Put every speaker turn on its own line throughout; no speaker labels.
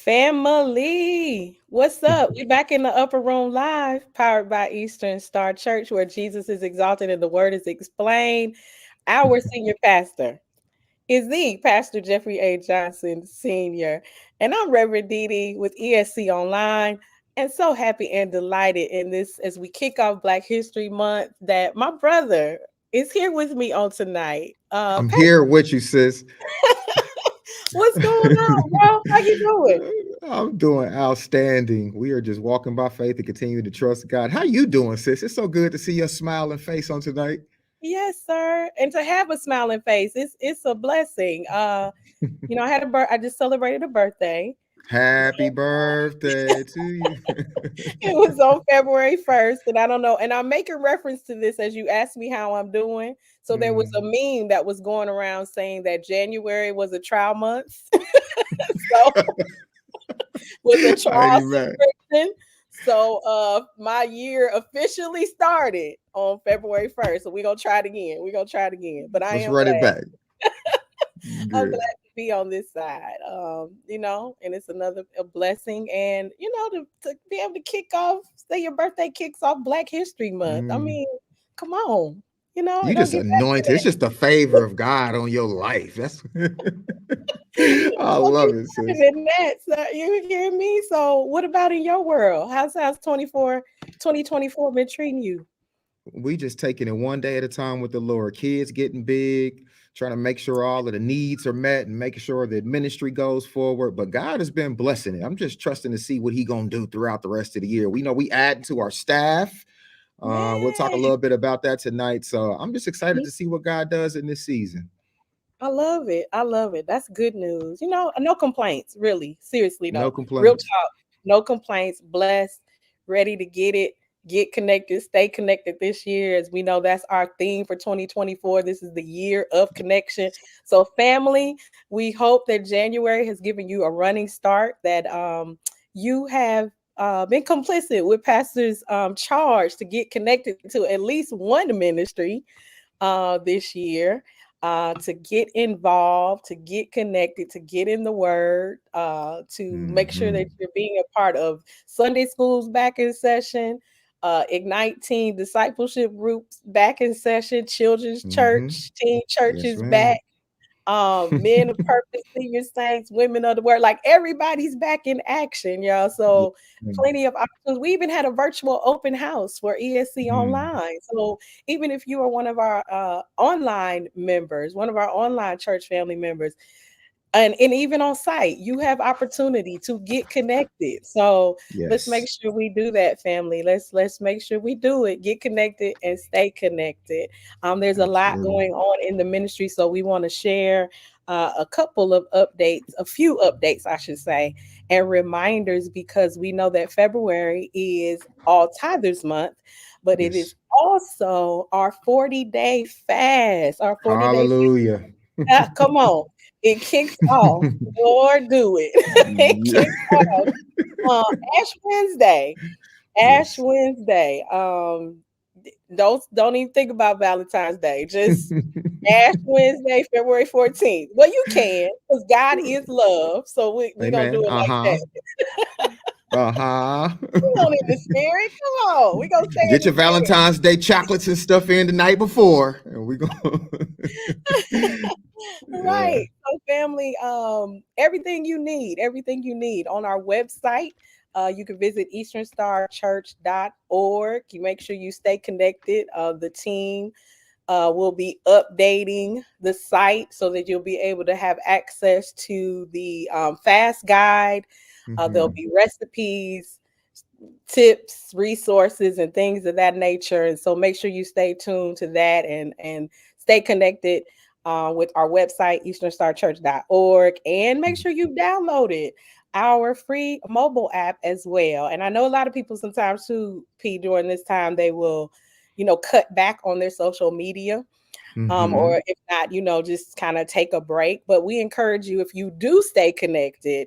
Family, what's up? We back in the upper room live, powered by Eastern Star Church, where Jesus is exalted and the word is explained. Our senior pastor is the Pastor Jeffrey A. Johnson Sr. And I'm Reverend Dee Dee with ESC Online. And so happy and delighted in this as we kick off Black History Month that my brother is here with me on tonight.
I'm here with you, sis.
What's going on, bro? How you doing?
I'm doing outstanding. We are just walking by faith and continue to trust God. How you doing, sis? It's so good to see your smiling face on tonight.
Yes, sir. And to have a smiling face, it's a blessing. I had I just celebrated a birthday.
Happy birthday to you.
It was on February 1st, and I don't know. And I'm making reference to this as you asked me how I'm doing. So there was a
Mhm.
meme that was going around saying that January was a trial month. So was a
I
trial
ain't mad.
subscription. So my year officially started on February 1st. So we're gonna try it again. We're gonna try it again. But I
Let's
am
run it
glad.
back.
I'm glad
Good.
to be on this side. And it's another a blessing. And to be able to kick off, say your birthday kicks off Black History Month. I
Mm.
mean, come on. It
You
don't
just
get better
anointed.
than
It's just the favor of God on your life. That's
that.
I
Don't
love
get
it,
better
sis.
than that. So you hear me? So what about in your world? How's 2024 been treating you?
We just taking it one day at a time with the Lord. Kids getting big, trying to make sure all of the needs are met and making sure that ministry goes forward. But God has been blessing it. I'm just trusting to see what He gonna do throughout the rest of the year. We know we add to our staff. We'll talk a
Yeah.
little bit about that tonight. So I'm just excited to see what God does in this season.
I love it. I love it. That's good news. No complaints, really. Seriously,
No
though. Real
complaints.
talk. No complaints. Blessed, ready to get it, get connected, stay connected this year. As we know, that's our theme for 2024. This is the year of connection. So, family, we hope that January has given you a running start, that you have been complicit with Pastor's charge to get connected to at least one ministry this year, to get involved, to get connected, to get in the word, to make sure that
Mhm.
you're being a part of Sunday schools back in session, Ignite Teen discipleship groups back in session, children's
Mhm.
church, teen
Yes,
churches back,
ma'am.
men of purpose, senior saints, women of the word, like everybody's back in action, y'all.
Yeah.
So plenty of options. We even had a virtual open house for ESC
Mhm.
Online. So even if you are one of our online members, one of our online church family members, and even on site, you have opportunity to get connected. So let's make
Yes.
sure we do that, family. Let's make sure we do it, get connected and stay connected. There's a lot
Absolutely.
going on in the ministry, so we want to share a couple of updates, a few updates I should say, and reminders, because we know that February is all tithers month, but it is
Yes.
also our 40-day fast, our 40-day.
Hallelujah.
Come on. It kicks off. Lord, do it. It
Yeah.
kicks off Ash Wednesday. Ash
Yes.
Wednesday. Don't even think about Valentine's Day. Just Ash Wednesday, February 14th. Well, you can, because God is love. So we're gonna do
Amen.
it like
Uh-huh.
that.
Uh-huh.
Come on in the spirit. Come on. We're gonna stay in
Get
the
your
spirit.
Valentine's Day chocolates and stuff in the night before. And we go. Yeah.
Right. So family, everything you need on our website. You can visit easternstarchurch.org. You make sure you stay connected. The team will be updating the site so that you'll be able to have access to the fast guide. There'll
Hmm.
be recipes, tips, resources, and things of that nature. And so make sure you stay tuned to that, and stay connected with our website, easternstarchurch.org, and make sure you downloaded our free mobile app as well. And I know a lot of people sometimes too, P, during this time, they will, cut back on their social media,
Hmm.
or if not, just kind of take a break. But we encourage you, if you do stay connected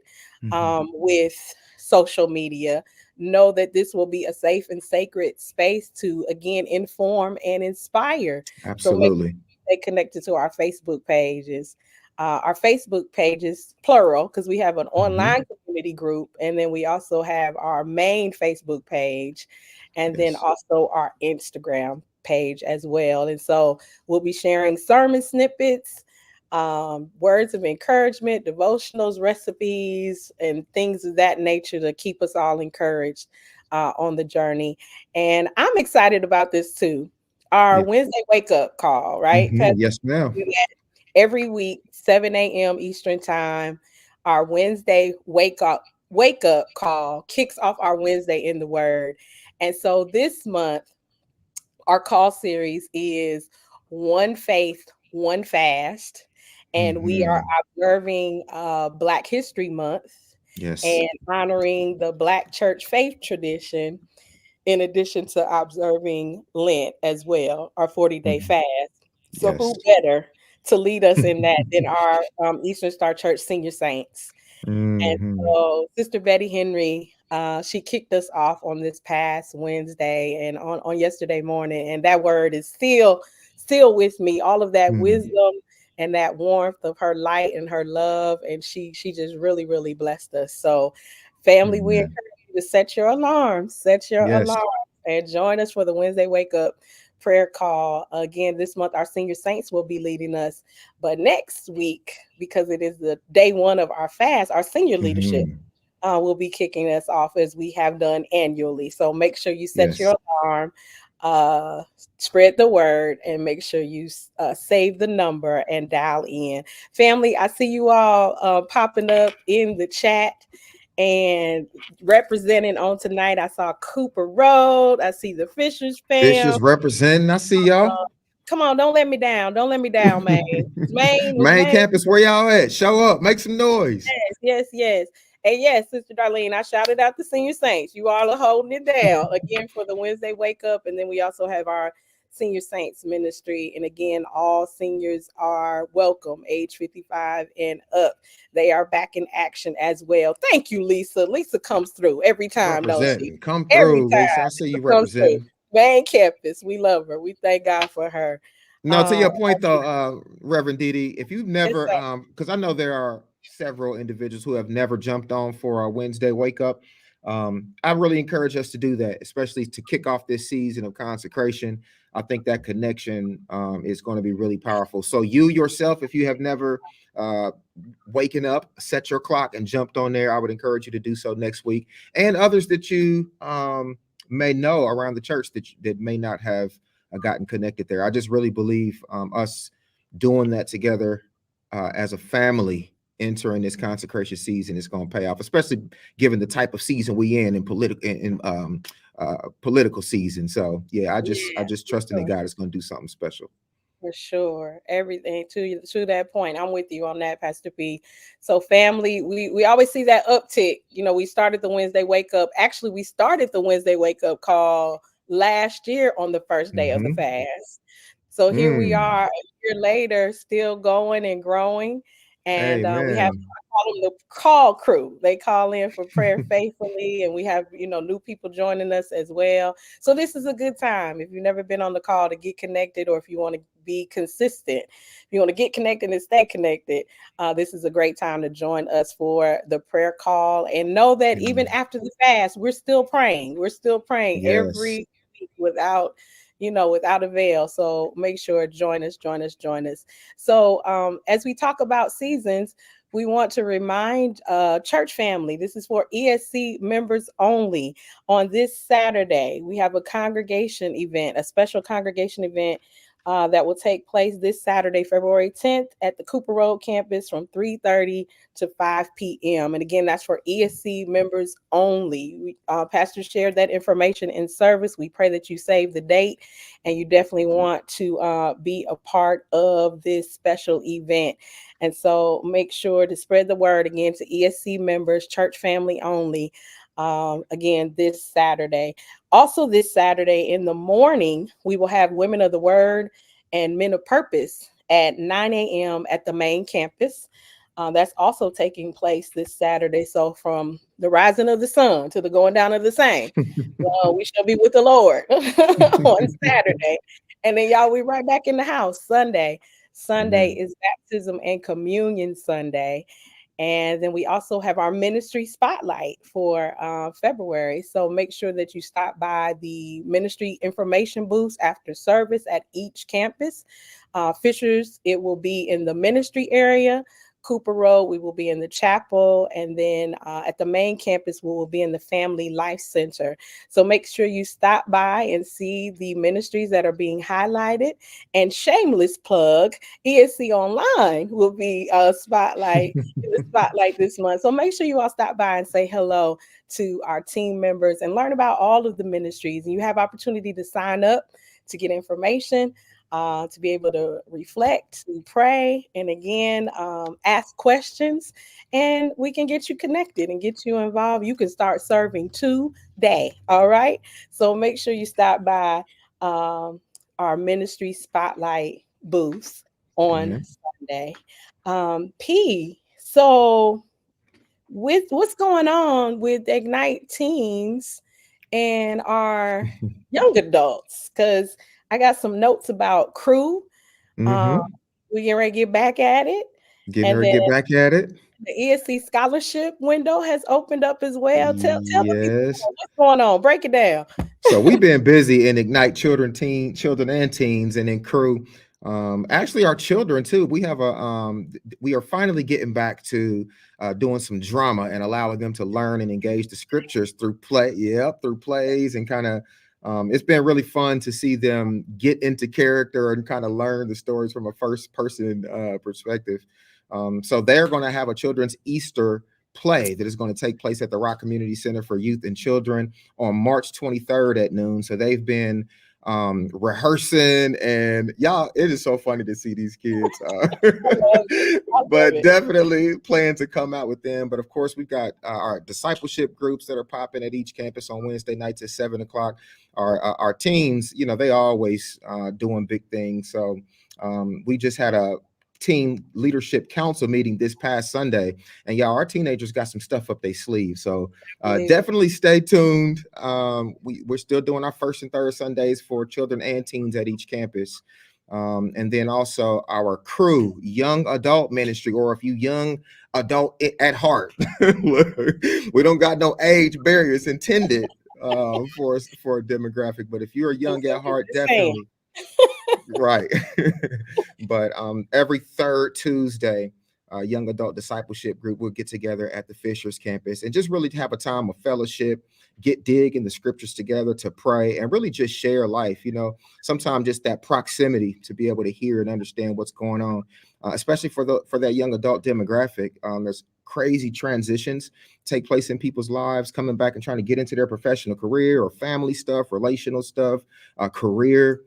Hmm.
with social media, know that this will be a safe and sacred space to again inform and inspire. So make sure
Absolutely.
you stay connected to our Facebook pages. Our Facebook pages, plural, because we have an
Hmm.
online community group. And then we also have our main Facebook page, and then
Yes.
also our Instagram page as well. And so we'll be sharing sermon snippets, words of encouragement, devotionals, recipes, and things of that nature to keep us all encouraged on the journey. And I'm excited about this too. Our
Yeah.
Wednesday wake up call, right? Pastor,
Yes, ma'am.
we do that every week, 7 a.m. Eastern time. Our Wednesday wake up call kicks off our Wednesday in the Word. And so this month, our call series is One Faith, One Fast. And we are
Hmm.
observing Black History Month
Yes.
and honoring the Black church faith tradition, in addition to observing Lent as well, our 40-day
Mhm.
fast. So,
Yes.
who better to lead us in that than our Eastern Star Church senior saints? And
Hmm.
so Sister Betty Henry, she kicked us off on this past Wednesday and on yesterday morning. And that word is still with me. All of that
Hmm.
wisdom and that warmth of her light and her love. And she just really, really blessed us. So family, we
Amen.
encourage you to set your
Yes.
alarm and join us for the Wednesday wake up prayer call. Again, this month our senior saints will be leading us. But next week, because it is the day one of our fast, our senior leadership
Hmm.
will be kicking us off as we have done annually. So make sure you set
Yes.
your alarm, uh, spread the word, and make sure you save the number and dial in. Family, I see you all popping up in the chat and representing on tonight. I saw Cooper Road. I see the Fishers fam.
Fisher's representing. I see y'all.
Come on, don't let me down. Don't let me down, man. Was
Main
Maine.
campus, where y'all at? Show up, make some noise.
Yes, yes, yes. And yes, Sister Darlene, I shouted out the senior saints. You all are holding it down again for the Wednesday wake up. And then we also have our senior saints ministry. And again, all seniors are welcome, age 55 and up. They are back in action as well. Thank you, Lisa. Lisa comes through every time, don't she?
Representing. Come
Every
through,
time
Lisa. I see
she
you
comes through.
representing.
Main campus. We love her. We thank God for her.
No, to
Um,
your point though, Reverend Didi, if you've
yes,
never,
sir.
because I know there are several individuals who have never jumped on for our Wednesday wake up. I really encourage us to do that, especially to kick off this season of consecration. I think that connection is going to be really powerful. So you yourself, if you have never uh, waken up, set your clock and jumped on there, I would encourage you to do so next week. And others that you may know around the church that may not have gotten connected there. I just really believe us doing that together as a family entering this consecration season is going to pay off, especially given the type of season we in political season. So yeah, I
Yeah,
just
for
trusting that
sure.
God is going to do something special.
For sure. Everything to that point. I'm with you on that, Pastor P. So family, we always see that uptick. You know, we started the Wednesday wake up. Actually, we started the Wednesday wake up call last year on the first day of the
Mm-hmm.
fast. So here we
Mm.
are a year later, still going and growing. And we have
Amen.
I call them the call crew. They call in for prayer faithfully, and we have new people joining us as well. So this is a good time if you've never been on the call to get connected, or if you want to be consistent, if you want to get connected and stay connected. This is a great time to join us for the prayer call, and know that even
Amen.
after the fast, we're still praying. We're still praying
Yes.
every week without avail. So make sure join us. So as we talk about seasons, we want to remind church family, this is for ESC members only. On this Saturday, we have a congregation event, a special congregation event that will take place this Saturday, February 10th at the Cooper Road campus from 3:30 to 5 p.m. And again, that's for ESC members only. Pastor shared that information in service. We pray that you save the date and you definitely want to be a part of this special event. And so make sure to spread the word again to ESC members, church family only. Again, this Saturday. Also, this Saturday in the morning, we will have Women of the Word and Men of Purpose at 9 a.m. at the main campus. That's also taking place this Saturday. So, from the rising of the sun to the going down of the same, we shall be with the Lord on Saturday. And then, y'all, we right back in the house Sunday. Sunday
Amen.
is baptism and communion Sunday. And then we also have our ministry spotlight for February. So make sure that you stop by the ministry information booths after service at each campus. Fishers, it will be in the ministry area. Cooper Road, we will be in the chapel. And then at the main campus, we will be in the Family Life Center. So make sure you stop by and see the ministries that are being highlighted. And shameless plug, ESC Online will be in the spotlight this month. So make sure you all stop by and say hello to our team members and learn about all of the ministries. And you have opportunity to sign up to get information, to be able to reflect, to pray, and again, ask questions. And we can get you connected and get you involved. You can start serving today. All right. So make sure you stop by our ministry spotlight booths on
Amen.
Sunday. P. So with what's going on with Ignite Teens and our young adults, because I got some notes about crew. Um,
Mm-hmm.
we get ready to get back at it.
Getting
And
ready
then
to get back at it.
the ESC scholarship window has opened up as well. Tell the people
Yes.
what's going on. Break it down.
So we've been busy in Ignite children and teens, and in crew. Actually, our children too. We are finally getting back to doing some drama and allowing them to learn and engage the scriptures through play. Yep, through plays and kind of. It's been really fun to see them get into character and kind of learn the stories from a first person perspective. So they're going to have a children's Easter play that is going to take place at the Rock Community Center for Youth and Children on March 23rd at noon. So they've been rehearsing, and y'all, it is so funny to see these kids.
I love it. I love
But
it.
definitely plan to come out with them. But of course, we've got our discipleship groups that are popping at each campus on Wednesday nights at 7 o'clock. Our teams, they always doing big things. So we just had a team leadership council meeting this past Sunday, and y'all, our teenagers got some stuff up their sleeve. So definitely stay tuned. We're still doing our first and third Sundays for children and teens at each campus. And then also our crew, young adult ministry, or if you young adult at heart, we don't got no age barriers intended for a demographic. But if you're young at heart, definitely. Right. But every third Tuesday, young adult discipleship group will get together at the Fishers campus and just really have a time of fellowship, dig in the scriptures together, to pray and really just share life. Sometimes just that proximity to be able to hear and understand what's going on, especially for that young adult demographic. There's crazy transitions take place in people's lives, coming back and trying to get into their professional career or family stuff, relational stuff, career.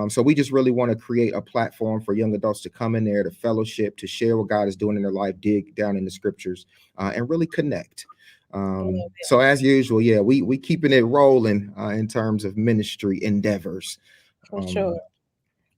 So we just really want to create a platform for young adults to come in there, to fellowship, to share what God is doing in their life, dig down in the scriptures, and really connect. So as usual, yeah, we keeping it rolling in terms of ministry endeavors.
For sure.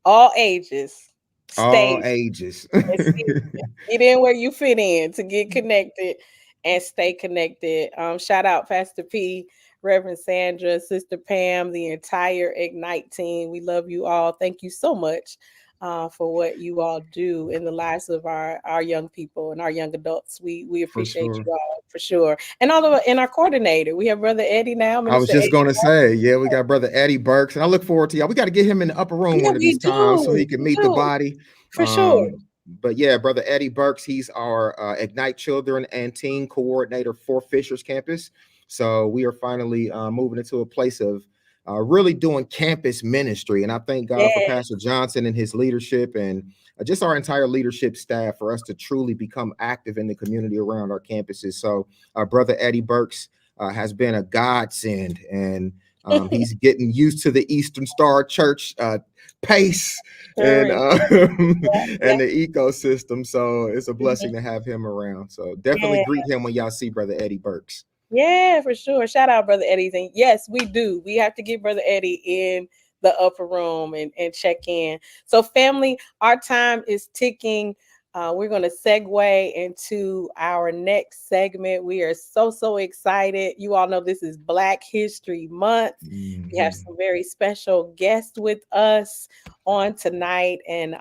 All ages.
All
Stay.
ages.
Get in where you fit in to get connected and stay connected. Shout out Pastor P, Reverend Sandra, Sister Pam, the entire Ignite team. We love you all. Thank you so much for what you all do in the lives of our young people and our young adults. We
For
appreciate
sure.
you all for sure. And our coordinator, we have Brother Eddie now,
I was
Minister
just
Eddie.
going to say, yeah, we got Brother Eddie Burks, and I look forward to y'all. We got to get him in the upper room
Yeah,
one of
we
these times so he
do.
can
We
meet the
do.
body.
For sure.
But yeah, Brother Eddie Burks, he's our Ignite Children and Teen Coordinator for Fishers Campus. So we are finally moving into a place of really doing campus ministry. And I thank God for
Yeah.
Pastor Johnson and his leadership, and just our entire leadership staff, for us to truly become active in the community around our campuses. So Brother Eddie Burks has been a godsend, and he's getting used to the Eastern Star Church pace
Sure
and
is. Yeah.
and the ecosystem. So it's a
Mhm.
blessing to have him around. So definitely
Yeah.
greet him when y'all see Brother Eddie Burks.
Yeah, for sure. Shout out Brother Eddie's. And yes, we do. We have to get Brother Eddie in the upper room and check in. So, family, our time is ticking. We're going to segue into our next segment. We are so excited. You all know this is Black History Month. We have
Mhm.
some very special guests with us on tonight. And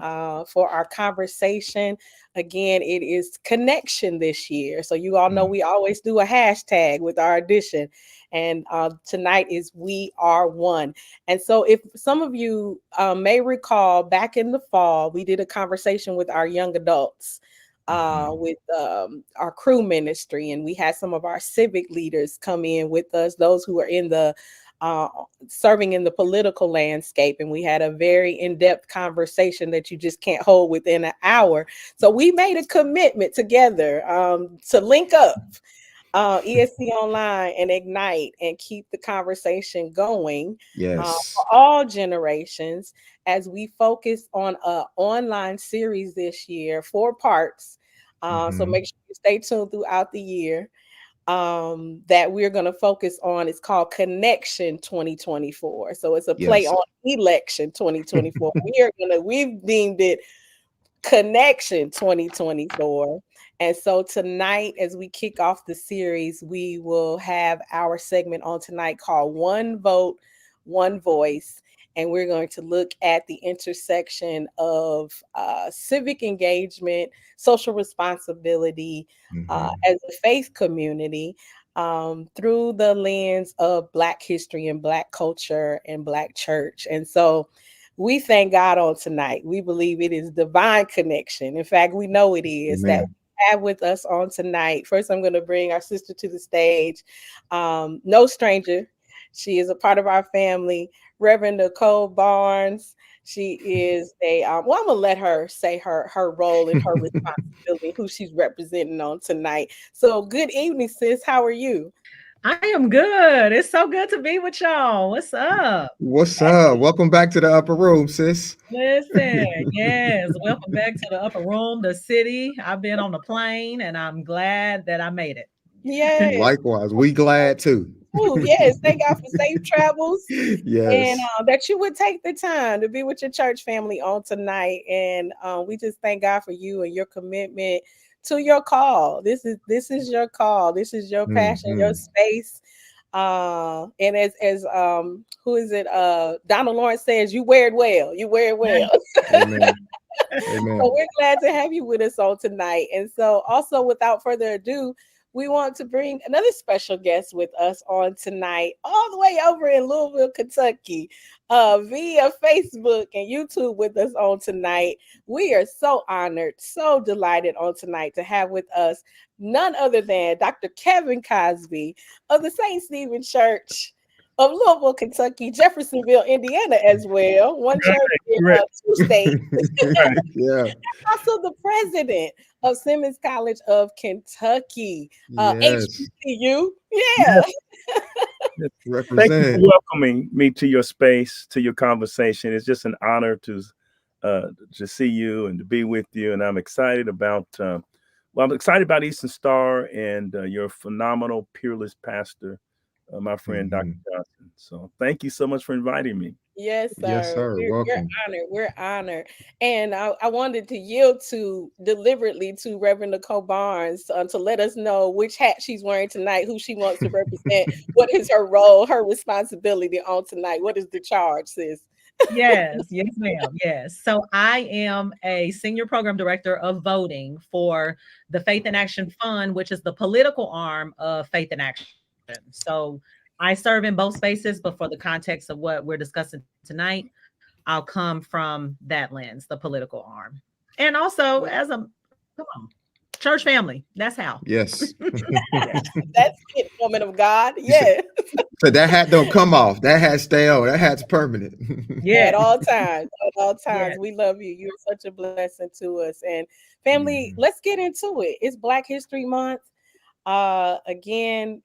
for our conversation, again, it is connection this year. So you all know
Mm.
we always do a hashtag with our edition. And tonight is We Are One. And so, if some of you may recall, back in the fall, we did a conversation with our young adults,
Mhm.
with our crew ministry, and we had some of our civic leaders come in with us, those who are in the uh, serving in the political landscape. And we had a very in-depth conversation that you just can't hold within an hour. So we made a commitment together to link up ESC Online and Ignite and keep the conversation going for
Yes.
all generations as we focus on an online series this year, 4 parts. So
Mhm.
make sure you stay tuned throughout the year, that we're going to focus on. It's called Connection 2024. So it's a play
Yes.
on election 2024. We've deemed it Connection 2024. And so tonight, as we kick off the series, we will have our segment on tonight called One Vote, One Voice. And we're going to look at the intersection of civic engagement, social responsibility
Mhm.
as a faith community, through the lens of Black history and Black culture and Black church. And so we thank God on tonight. We believe it is divine connection. In fact, we know it is that
Amen.
we have with us on tonight. First, I'm going to bring our sister to the stage. No stranger. She is a part of our family, Reverend Nicole Barnes. She is well, I'm gonna let her say her role and her responsibility, who she's representing on tonight. So, good evening, sis. How are you?
I am good. It's so good to be with y'all. What's up?
What's up? Welcome back to the upper room, sis.
Listen, yes, welcome back to the upper room, the city. I've been on the plane and I'm glad that I made it.
Yes.
Likewise, we glad too.
Oh, yes. Thank God for safe travels, and
Yes.
that you would take the time to be with your church family on tonight. And we just thank God for you and your commitment to your call. This is your call. This is your passion, your
Mhm.
space. And as who is it? Donald Lawrence says, you wear it well. You wear it well.
Amen.
So
Amen.
we're glad to have you with us on tonight. And so, also, without further ado, we want to bring another special guest with us on tonight, all the way over in Louisville, Kentucky, via Facebook and YouTube with us on tonight. We are so honored, so delighted on tonight to have with us none other than Dr. Kevin Cosby of the St. Stephen Church of Louisville, Kentucky, Jeffersonville, Indiana, as well. One church in
Right,
two states.
right.
Yeah.
Also the president of Simmons College of Kentucky,
Yes.
HBCU. Yeah.
Yes, yes. Thank you for
Represent.
welcoming me to your space, to your conversation. It's just an honor to see you and to be with you. And I'm excited about I'm excited about Eastern Star and your phenomenal, peerless pastor, my friend Dr.
Mhm.
Johnson. So thank you so much for inviting me.
Yes,
Yes,
sir.
sir.
We're
Welcome.
honored. We're honored. And I wanted to yield to deliberately to Reverend Nicole Barnes to let us know which hat she's wearing tonight, who she wants to represent, what is her role, her responsibility on tonight. What is the charge, sis?
Yes, yes, ma'am. Yes. So I am a senior program director of voting for the Faith in Action Fund, which is the political arm of Faith in Action. So I serve in both spaces, but for the context of what we're discussing tonight, I'll come from that lens, the political arm. And also as a come on, church family. That's how.
Yes.
Yeah.
That's it, woman of God.
You said,
Yeah.
so that hat don't come off. That hat stay on. That hat's permanent.
At
Yes,
all times, at all times.
yes.
We love you. You're such a blessing to us. And family,
Mhm.
let's get into it. It's Black History Month. Again,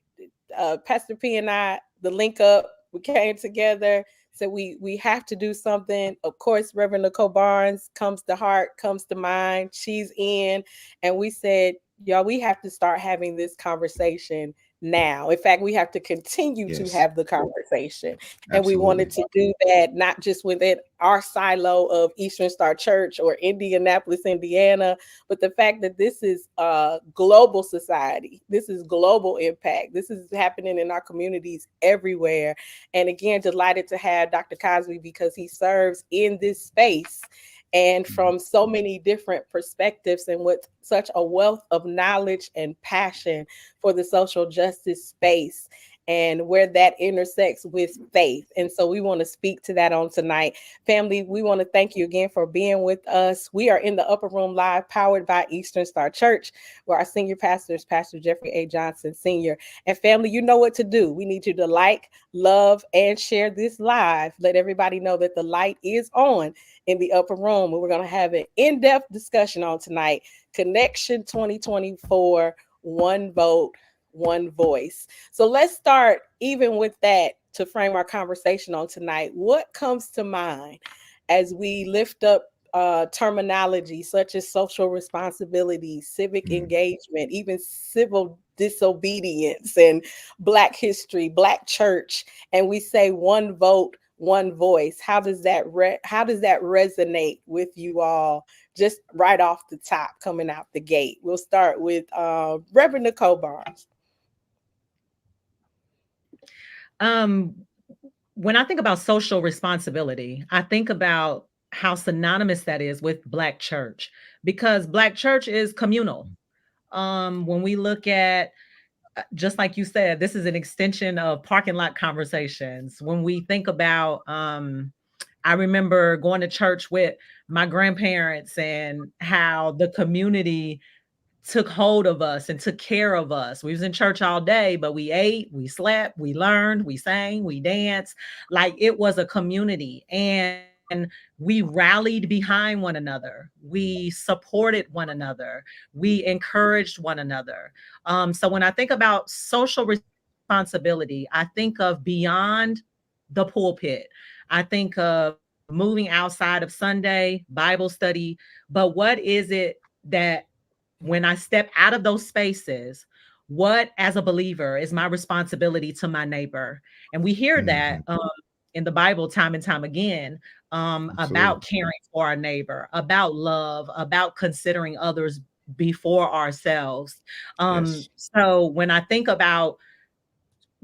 Pastor P and I, the link up, we came together. So we have to do something. Of course, Reverend Nicole Barnes comes to heart, comes to mind. She's in, and we said, Y'all, we have to start having this conversation now. In fact, we have to continue to
Yes,
have the conversation. And we wanted
absolutely.
to do that not just within our silo of Eastern Star Church or Indianapolis, Indiana, but the fact that this is a global society. This is global impact. This is happening in our communities everywhere. And again, delighted to have Dr. Cosby because he serves in this space and from so many different perspectives and with such a wealth of knowledge and passion for the social justice space and where that intersects with faith. And so we want to speak to that on tonight. Family, we want to thank you again for being with us. We are in the Upper Room Live, powered by Eastern Star Church, where our senior pastor is Pastor Jeffrey A. Johnson Sr. And family, you know what to do. We need you to like, love, and share this live. Let everybody know that the light is on in the upper room. And we're going to have an in-depth discussion on tonight. Connection 2024, one vote, one voice. So let's start even with that to frame our conversation on tonight. What comes to mind as we lift up terminology such as social responsibility, civic engagement, even civil disobedience, and Black history, Black church, and we say one vote, one voice? How does that resonate with you all? Just right off the top, coming out the gate, we'll start with Reverend Nicole Barnes.
When I think about social responsibility, I think about how synonymous that is with Black church, because Black church is communal. When we look at, just like you said, this is an extension of parking lot conversations. When we think about, I remember going to church with my grandparents and how the community took hold of us and took care of us. We was in church all day, but we ate, we slept, we learned, we sang, we danced. Like, it was a community, and we rallied behind one another. We supported one another. We encouraged one another. So when I think about social responsibility, I think of beyond the pulpit. I think of moving outside of Sunday Bible study. But what is it that, when I step out of those spaces, what as a believer is my responsibility to my neighbor? And we hear that in the Bible time and time again, about caring for our neighbor, about love, about considering others before ourselves.
Yes.
So when I think about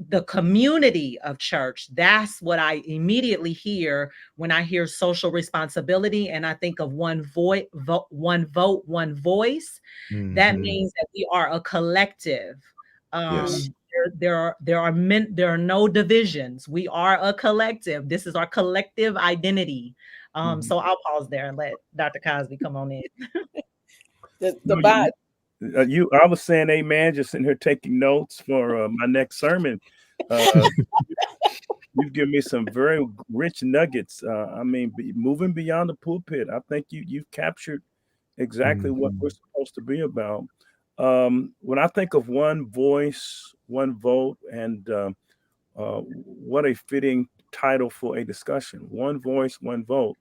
the community of church, that's what I immediately hear when I hear social responsibility. And I think of one vote, one vote, one voice. That means that we are a collective.
Yes.
There are no divisions. We are a collective. This is our collective identity. So I'll pause there and let Dr. Cosby come on in.
I was saying amen, just sitting here taking notes for my next sermon. You've given me some very rich nuggets. I mean, moving beyond the pulpit, I think you've captured exactly what we're supposed to be about. When I think of one voice, one vote, and what a fitting title for a discussion. One voice, one vote.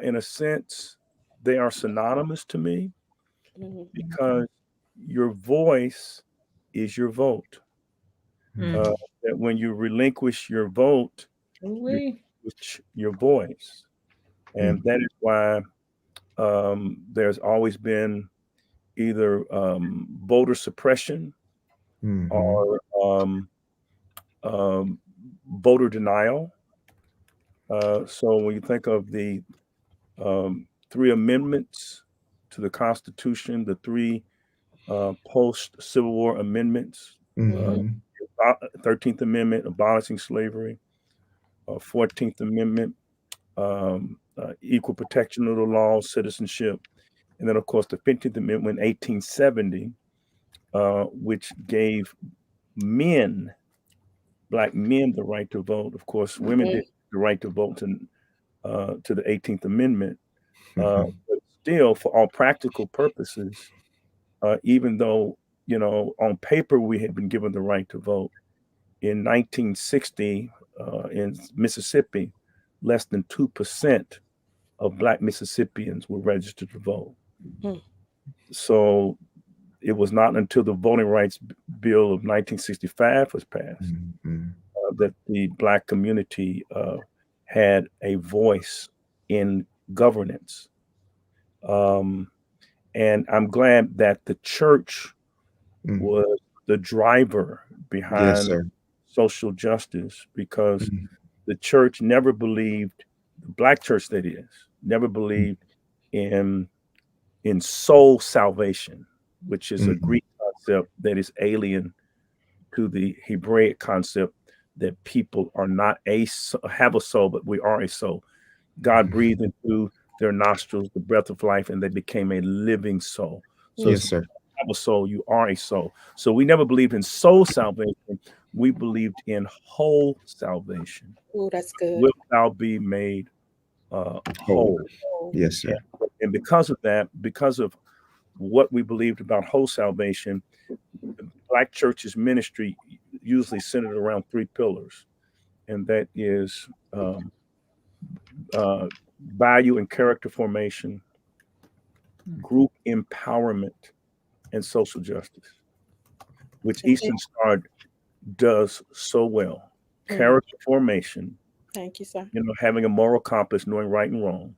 In a sense, they are synonymous to me, because your voice is your vote. That when you relinquish your vote, you relinquish your voice. And that is why there's always been either voter suppression or voter denial. So when you think of the three amendments to the Constitution, the three post-Civil War amendments, 13th Amendment, abolishing slavery, 14th Amendment, equal protection of the law, citizenship, and then, of course, the 15th Amendment, 1870, which gave men, Black men, the right to vote. Of course, women did the right to vote to the 18th Amendment. But still, for all practical purposes, even though, on paper we had been given the right to vote, in 1960 in Mississippi, less than 2% of Black Mississippians were registered to vote. So it was not until the Voting Rights Bill of 1965 was passed that the Black community had a voice in governance. And I'm glad that the church was the driver behind social justice, because the church never believed, the Black church that is, never believed in soul salvation, which is a Greek concept that is alien to the Hebraic concept that people are not have a soul, but we are a soul. God breathed into their nostrils the breath of life, and they became a living soul. So
yes, sir.
You have a soul, you are a soul. So we never believed in soul salvation. We believed in whole salvation.
Oh, that's good.
Wilt thou be made whole?
Yes, sir.
And because of that, because of what we believed about whole salvation, the Black church's ministry usually centered around 3 pillars, and that is value and character formation, group empowerment, and social justice, which Eastern Star does so well. Character formation.
Thank you, sir.
Having a moral compass, knowing right and wrong.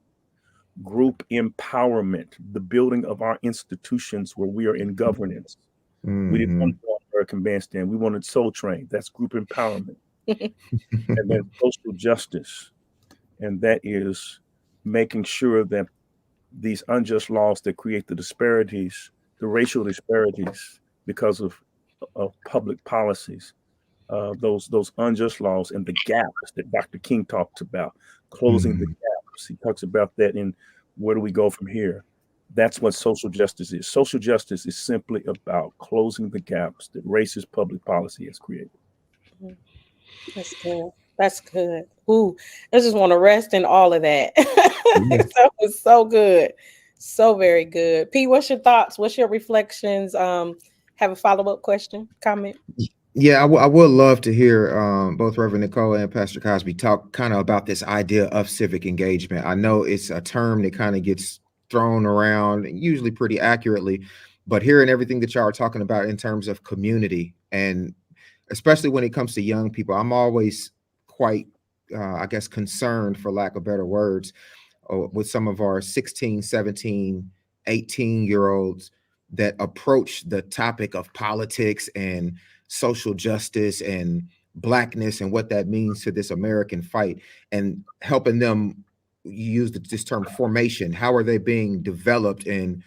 Group empowerment, the building of our institutions where we are in governance. We didn't want to go on American Bandstand. We wanted Soul Train. That's group empowerment. And then social justice. And that is making sure that these unjust laws that create the disparities, the racial disparities because of public policies, those unjust laws and the gaps that Dr. King talks about, closing the gaps. He talks about that in Where Do We Go From Here? That's what social justice is. Social justice is simply about closing the gaps that racist public policy has created.
That's good. That's good. Ooh, I just want to rest in all of that. That was so good. So very good. P, what's your thoughts? What's your reflections? Have a follow-up question, comment?
Yeah, I would love to hear both Reverend Nicole and Pastor Cosby talk kind of about this idea of civic engagement. I know it's a term that kind of gets thrown around, usually pretty accurately, but hearing everything that y'all are talking about in terms of community, and especially when it comes to young people, I'm always quite, I guess, concerned, for lack of better words, with some of our 16, 17, 18-year-olds that approach the topic of politics and social justice and Blackness and what that means to this American fight, and helping them use this term formation. How are they being developed and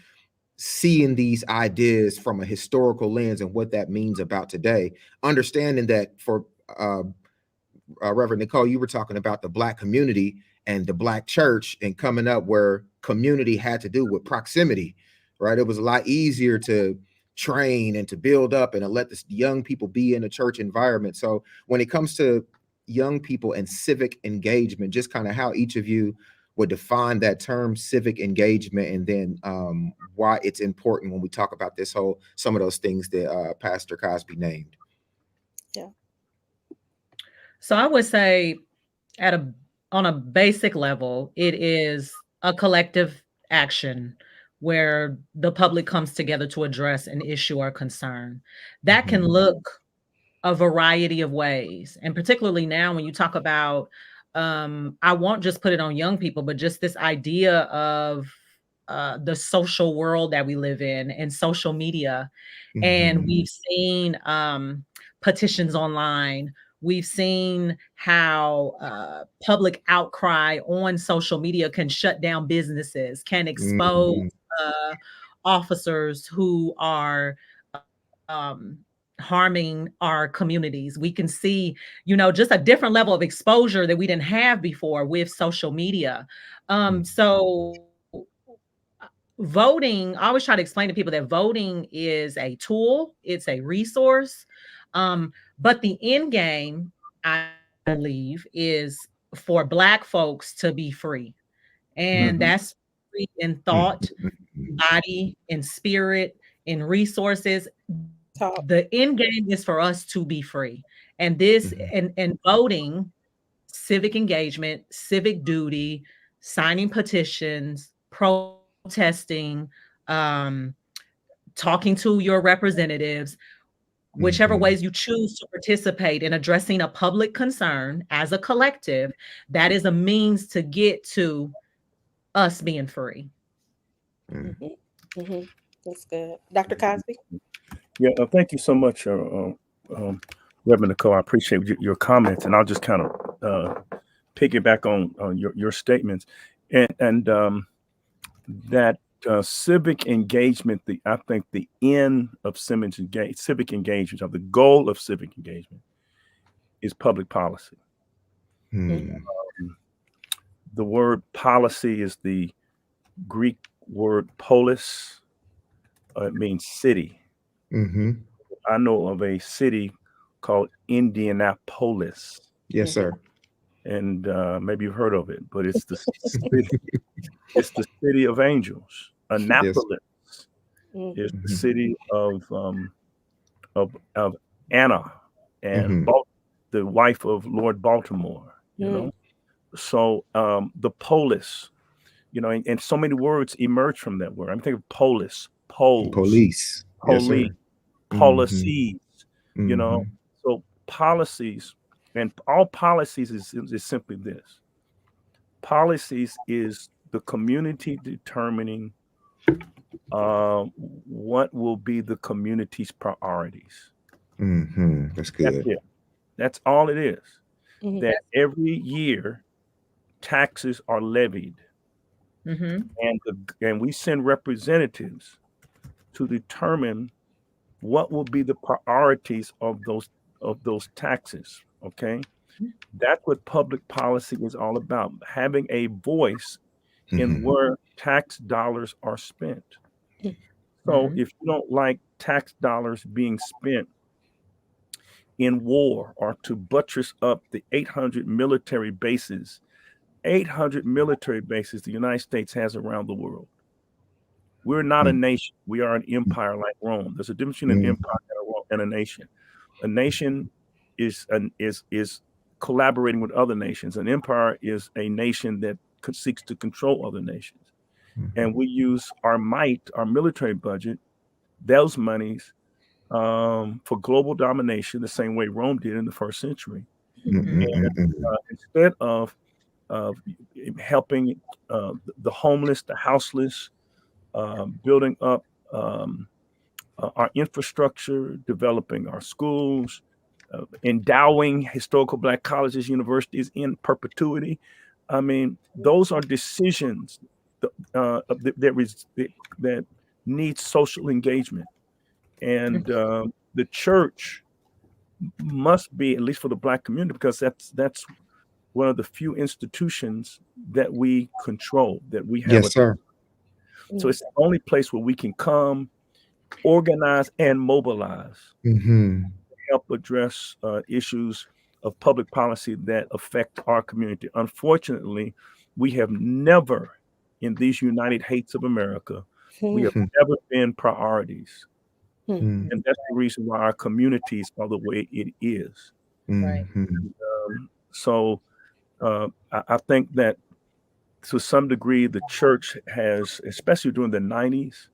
seeing these ideas from a historical lens and what that means about today? Understanding that for Reverend Nicole, you were talking about the Black community and the Black church, and coming up where community had to do with proximity, right? It was a lot easier to train and to build up and to let the young people be in a church environment. So when it comes to young people and civic engagement, just kind of how each of you would define that term civic engagement, and then why it's important when we talk about this some of those things that Pastor Cosby named.
Yeah.
So I would say on a basic level, it is a collective action where the public comes together to address an issue or concern. That can look a variety of ways. And particularly now when you talk about, I won't just put it on young people, but just this idea of the social world that we live in and social media. And we've seen petitions online. We've seen how public outcry on social media can shut down businesses, can expose officers who are harming our communities. We can see, just a different level of exposure that we didn't have before with social media. So voting, I always try to explain to people that voting is a tool, it's a resource. But the end game, I believe, is for Black folks to be free. And that's free in thought, body, in spirit, in resources. The end game is for us to be free. And this and voting, civic engagement, civic duty, signing petitions, protesting, talking to your representatives, whichever
Mhm.
ways you choose to participate in addressing a public concern as a collective, that is a means to get to us being free.
Mm.
Mhm. That's good. Dr. Cosby?
Yeah, thank you so much, Reverend Nicole. I appreciate your comments, and I'll just kind of piggyback on your statements, and that civic engagement. I think the end of civic engagement, or the goal of civic engagement, is public policy.
Mm.
The word policy is the Greek word polis. It means city.
Mhm.
I know of a city called Indianapolis,
Yes, sir.
and maybe you've heard of it, but it's the city, it's the city of angels.
Yes.
Annapolis is the
Mhm.
city of Anna and
Mhm.
the wife of Lord Baltimore. You know, so the polis. You know, and so many words emerge from that word. I'm thinking of polis, poles,
Police. Yes,
police,
sir. Mhm.
policies. You know,
Mhm.
so policies, and all policies is simply this: policies is the community determining what will be the community's priorities.
Mhm. That's
That's
good.
it. That's all it is.
Mhm.
That every year taxes are levied,
Mm-hmm.
and we send representatives to determine what will be the priorities of those taxes. Okay, that's what public policy is all about: having a voice in
Mhm.
where tax dollars are spent. So
Mm-hmm.
if you don't like tax dollars being spent in war or to buttress up the 800 military bases the United States has around the world. We're not a
Mhm.
nation. We are an empire like Rome. There's a difference between an
Mhm.
empire and a nation. A nation is collaborating with other nations. An empire is a nation that seeks to control other nations. And we use our might, our military budget, those monies for global domination, the same way Rome did in the first century.
Mhm.
And
Mhm.
instead of helping the homeless, the houseless, building up um, our infrastructure, developing our schools, endowing historical Black colleges, universities in perpetuity. I mean, those are decisions that need social engagement, and the church must be, at least for the Black community, because that's one of the few institutions that we control, that we have.
Yes, sir.
So it's the only place where we can come, organize, and mobilize,
Mhm.
help address issues of public policy that affect our community. Unfortunately, we have never, in these United Hates of America, we have
Mhm.
never been priorities.
Mhm.
And that's the reason why our communities are the way it is.
Right.
Mhm.
So I think that to some degree, the church has, especially during the 90s,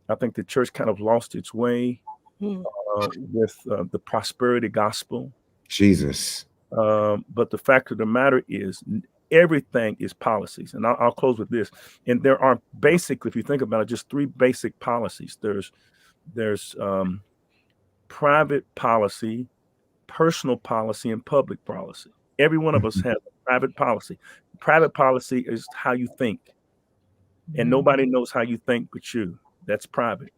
I think the church kind of lost its way with the prosperity gospel.
Jesus.
But the fact of the matter is, everything is policies. And I'll close with this. And there are basically, if you think about it, just three basic policies. There's private policy, personal policy, and public policy. Every one of us
Mhm.
has a private policy. Private policy is how you think, and
Mm-hmm.
nobody knows how you think but you. That's private.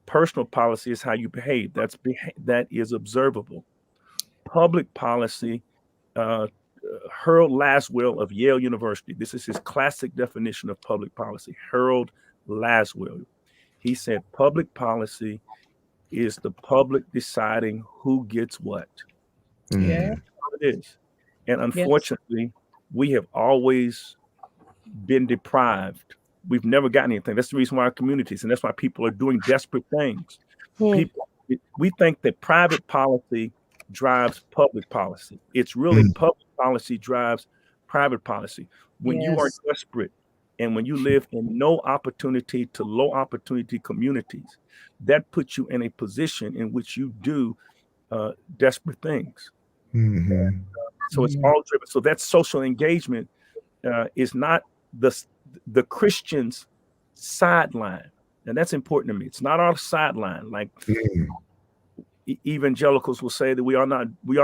Personal policy is how you behave. That is observable. Public policy, uh, Harold Laswell of Yale University. This is his classic definition of public policy. Harold Laswell. He said public policy is the public deciding who gets what.
Yeah.
Mhm.
It is. And
Yes.
unfortunately, we have always been deprived. We've never gotten anything. That's the reason why our communities, and that's why people are doing desperate things. People, we think that private policy drives public policy. It's really
Mhm.
public policy drives private policy. When you are
Yes.
desperate, And when you live in no opportunity to low opportunity communities, that puts you in a position in which you do desperate things.
Mm-hmm.
So it's all driven. So that social engagement is not the Christian's sideline, and that's important to me. It's not our sideline. Like evangelicals will say that we ought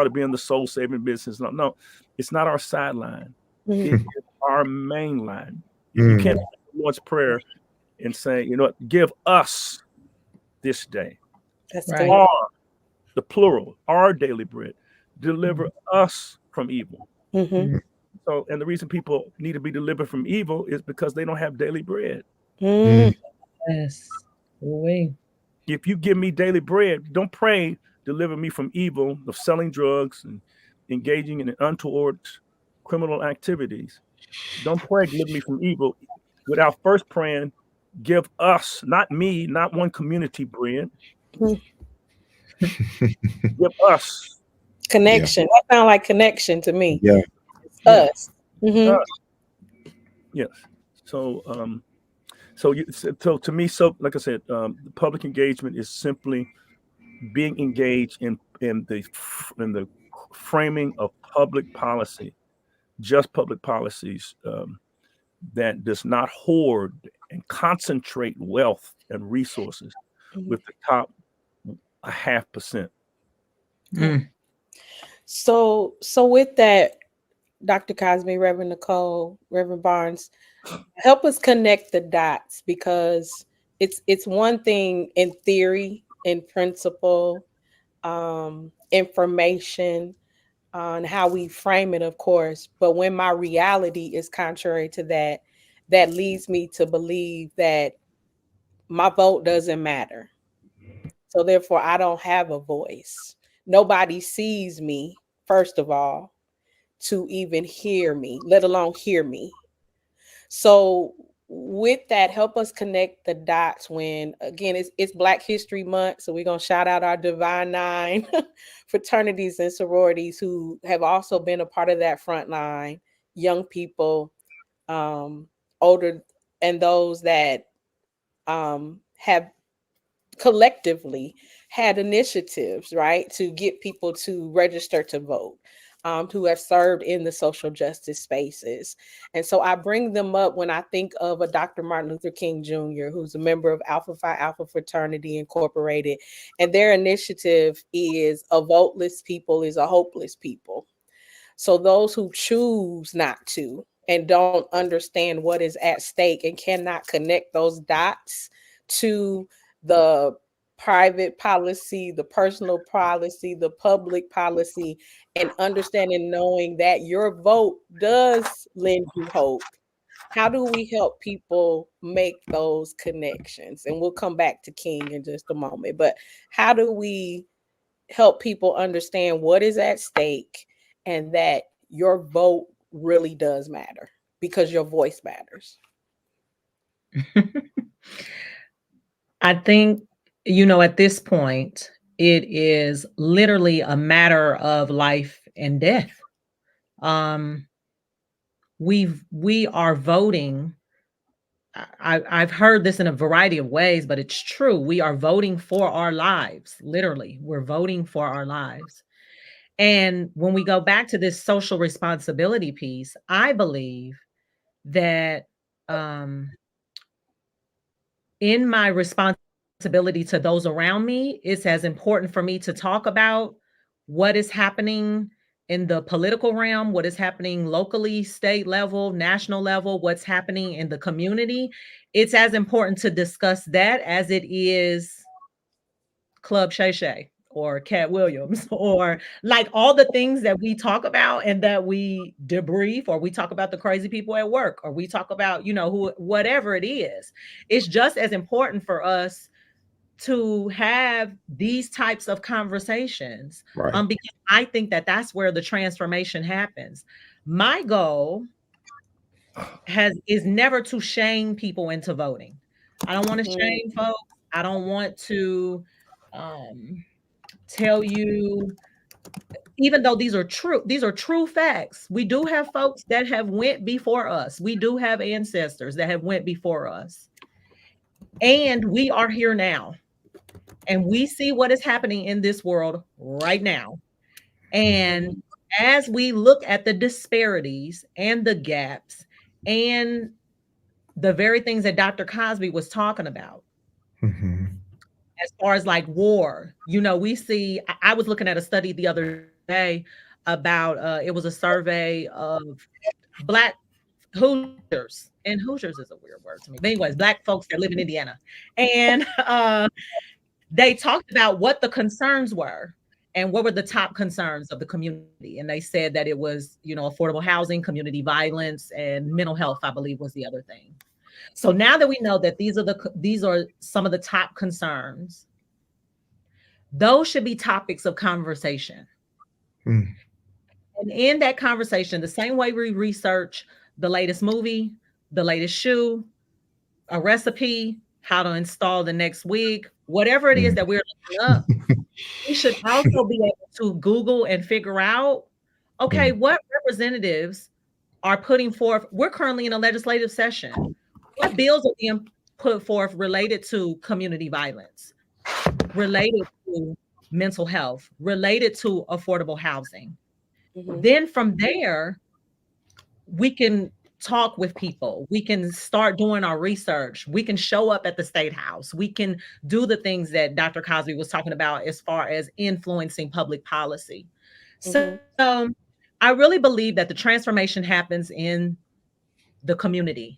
to be in the soul saving business. No, it's not our sideline. It is our main line. You can't say the Lord's Prayer and say, you know what, give us this day.
That's
Right.
good.
Our, the plural, our daily bread. Deliver us from evil.
Mm-hmm.
So, and the reason people need to be delivered from evil is because they don't have daily bread.
Mm.
Yes. Oui.
If you give me daily bread, don't pray, deliver me from evil of selling drugs and engaging in untoward criminal activities. Don't pray, deliver me from evil, without first praying, give us, not me, not one community bread. Give us.
Connection. That sounds like connection to me.
Yeah.
It's us. Mm-hmm.
Yes. So, so to me, so like I said, the public engagement is simply being engaged in the framing of public policy, just public policies that does not hoard and concentrate wealth and resources with the top 0.5%.
So with that, Dr. Cosby, Reverend Nicole, Reverend Barnes, help us connect the dots, because it's one thing in theory, in principle, information on how we frame it, of course, but when my reality is contrary to that, that leads me to believe that my vote doesn't matter. So therefore, I don't have a voice. Nobody sees me, first of all, to even hear me, let alone hear me. So with that, help us connect the dots when, again, it's Black History Month. So we're going to shout out our Divine Nine fraternities and sororities who have also been a part of that front line, young people, older, and those that have collectively had initiatives, right, to get people to register to vote, who have served in the social justice spaces. And so I bring them up when I think of a Dr. Martin Luther King Jr., who's a member of Alpha Phi Alpha Fraternity Incorporated. And their initiative is a voteless people is a hopeless people. So those who choose not to and don't understand what is at stake and cannot connect those dots to the private policy, the personal policy, the public policy, and understanding, knowing that your vote does lend you hope. How do we help people make those connections? And we'll come back to King in just a moment. But how do we help people understand what is at stake and that your vote really does matter because your voice matters?
I think, at this point, it is literally a matter of life and death. We are voting. I've heard this in a variety of ways, but it's true. We are voting for our lives. Literally, we're voting for our lives. And when we go back to this social responsibility piece, I believe that in my responsibility to those around me, it's as important for me to talk about what is happening in the political realm, what is happening locally, state level, national level, what's happening in the community. It's as important to discuss that as it is Club Shay Shay or Cat Williams, or like all the things that we talk about and that we debrief, or we talk about the crazy people at work, or we talk about, whatever it is. It's just as important for us to have these types of conversations,
Right.
because I think that that's where the transformation happens. My goal is never to shame people into voting. I don't want to shame folks. I don't want to tell you, even though these are true facts, we do have folks that have went before us. We do have ancestors that have went before us. And we are here now. And we see what is happening in this world right now. And as we look at the disparities and the gaps and the very things that Dr. Cosby was talking about, as far as like war, we see, I was looking at a study the other day about, it was a survey of Black Hoosiers, and Hoosiers is a weird word to me. But anyways, Black folks that live in Indiana. And they talked about what the concerns were and what were the top concerns of the community. And they said that it was, affordable housing, community violence, and mental health, I believe was the other thing. So now that we know that these are some of the top concerns, those should be topics of conversation. And in that conversation, the same way we research the latest movie, the latest shoe, a recipe, how to install the next wig, whatever it is that we're looking up, we should also be able to Google and figure out, okay, what representatives are putting forth. We're currently in a legislative session. What bills are being put forth related to community violence, related to mental health, related to affordable housing? Then from there, we can talk with people. We can start doing our research. We can show up at the State House. We can do the things that Dr. Cosby was talking about as far as influencing public policy. So I really believe that the transformation happens in the community.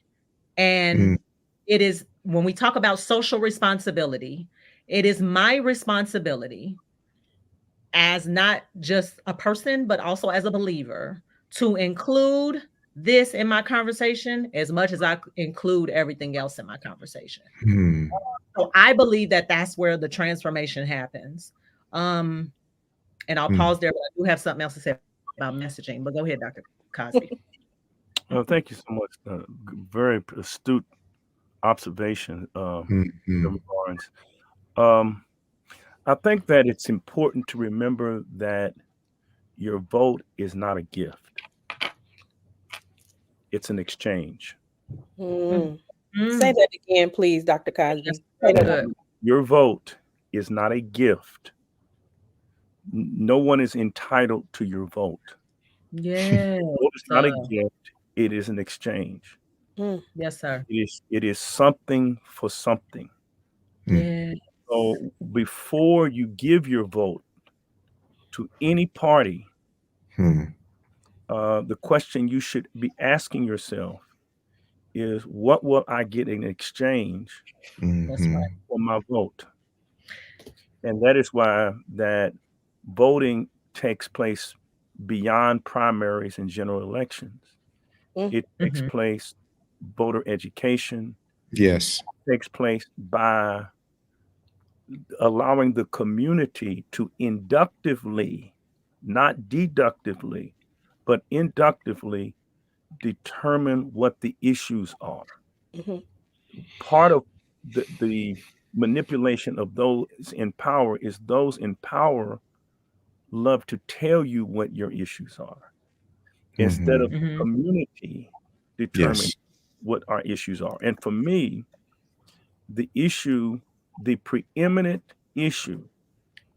And it is, when we talk about social responsibility, it is my responsibility as not just a person, but also as a believer, to include this in my conversation as much as I include everything else in my conversation. So I believe that that's where the transformation happens. And I'll pause there, but I do have something else to say about messaging. But go ahead, Dr. Cosby.
Well, thank you so much. Very astute observation, Dr. Barnes. I think that it's important to remember that your vote is not a gift. It's an exchange.
Say that again, please, Dr. Cosby.
Your vote is not a gift. No one is entitled to your vote.
Yeah.
Vote is not a gift. It is an exchange.
Yes, sir.
It is something for something.
Yeah.
So before you give your vote to any party, the question you should be asking yourself is, what will I get in exchange for my vote? And that is why that voting takes place beyond primaries and general elections. It takes place, voter education.
Yes.
Takes place by allowing the community to inductively, not deductively, but inductively determine what the issues are. Part of the manipulation of those in power is those in power love to tell you what your issues are instead of the community determining what our issues are. And for me, the preeminent issue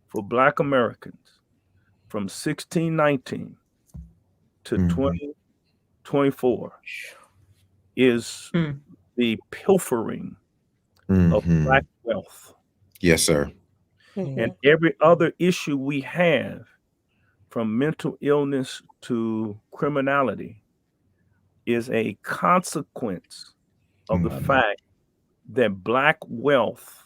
for Black Americans from 1619 to 2024 is the pilfering of Black wealth.
Yes, sir.
And every other issue we have, from mental illness to criminality, is a consequence of the fact that Black wealth,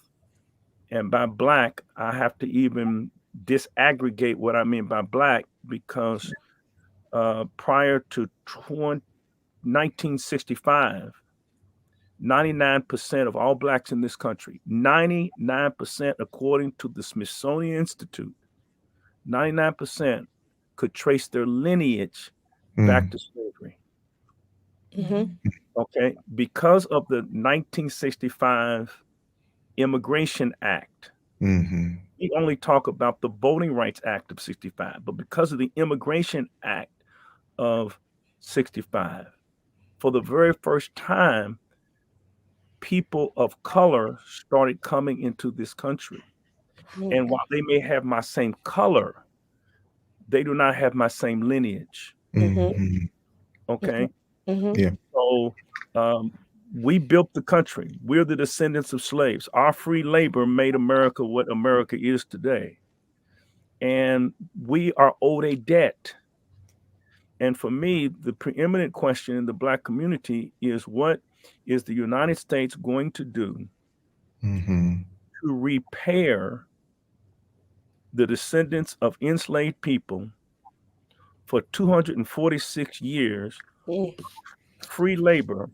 and by Black, I have to even disaggregate what I mean by Black, because prior to 1965, 99% of all Blacks in this country, 99% according to the Smithsonian Institute, 99% could trace their lineage back to slavery. Okay, because of the 1965 Immigration Act, we only talk about the Voting Rights Act of 65, but because of the Immigration Act of 65, for the very first time, people of color started coming into this country. And while they may have my same color, they do not have my same lineage. Okay.
Yeah.
So we built the country. We're the descendants of slaves. Our free labor made America what America is today. And we are owed a debt. And for me, the preeminent question in the Black community is, what is the United States going to do to repair the descendants of enslaved people for 246 years, free labor,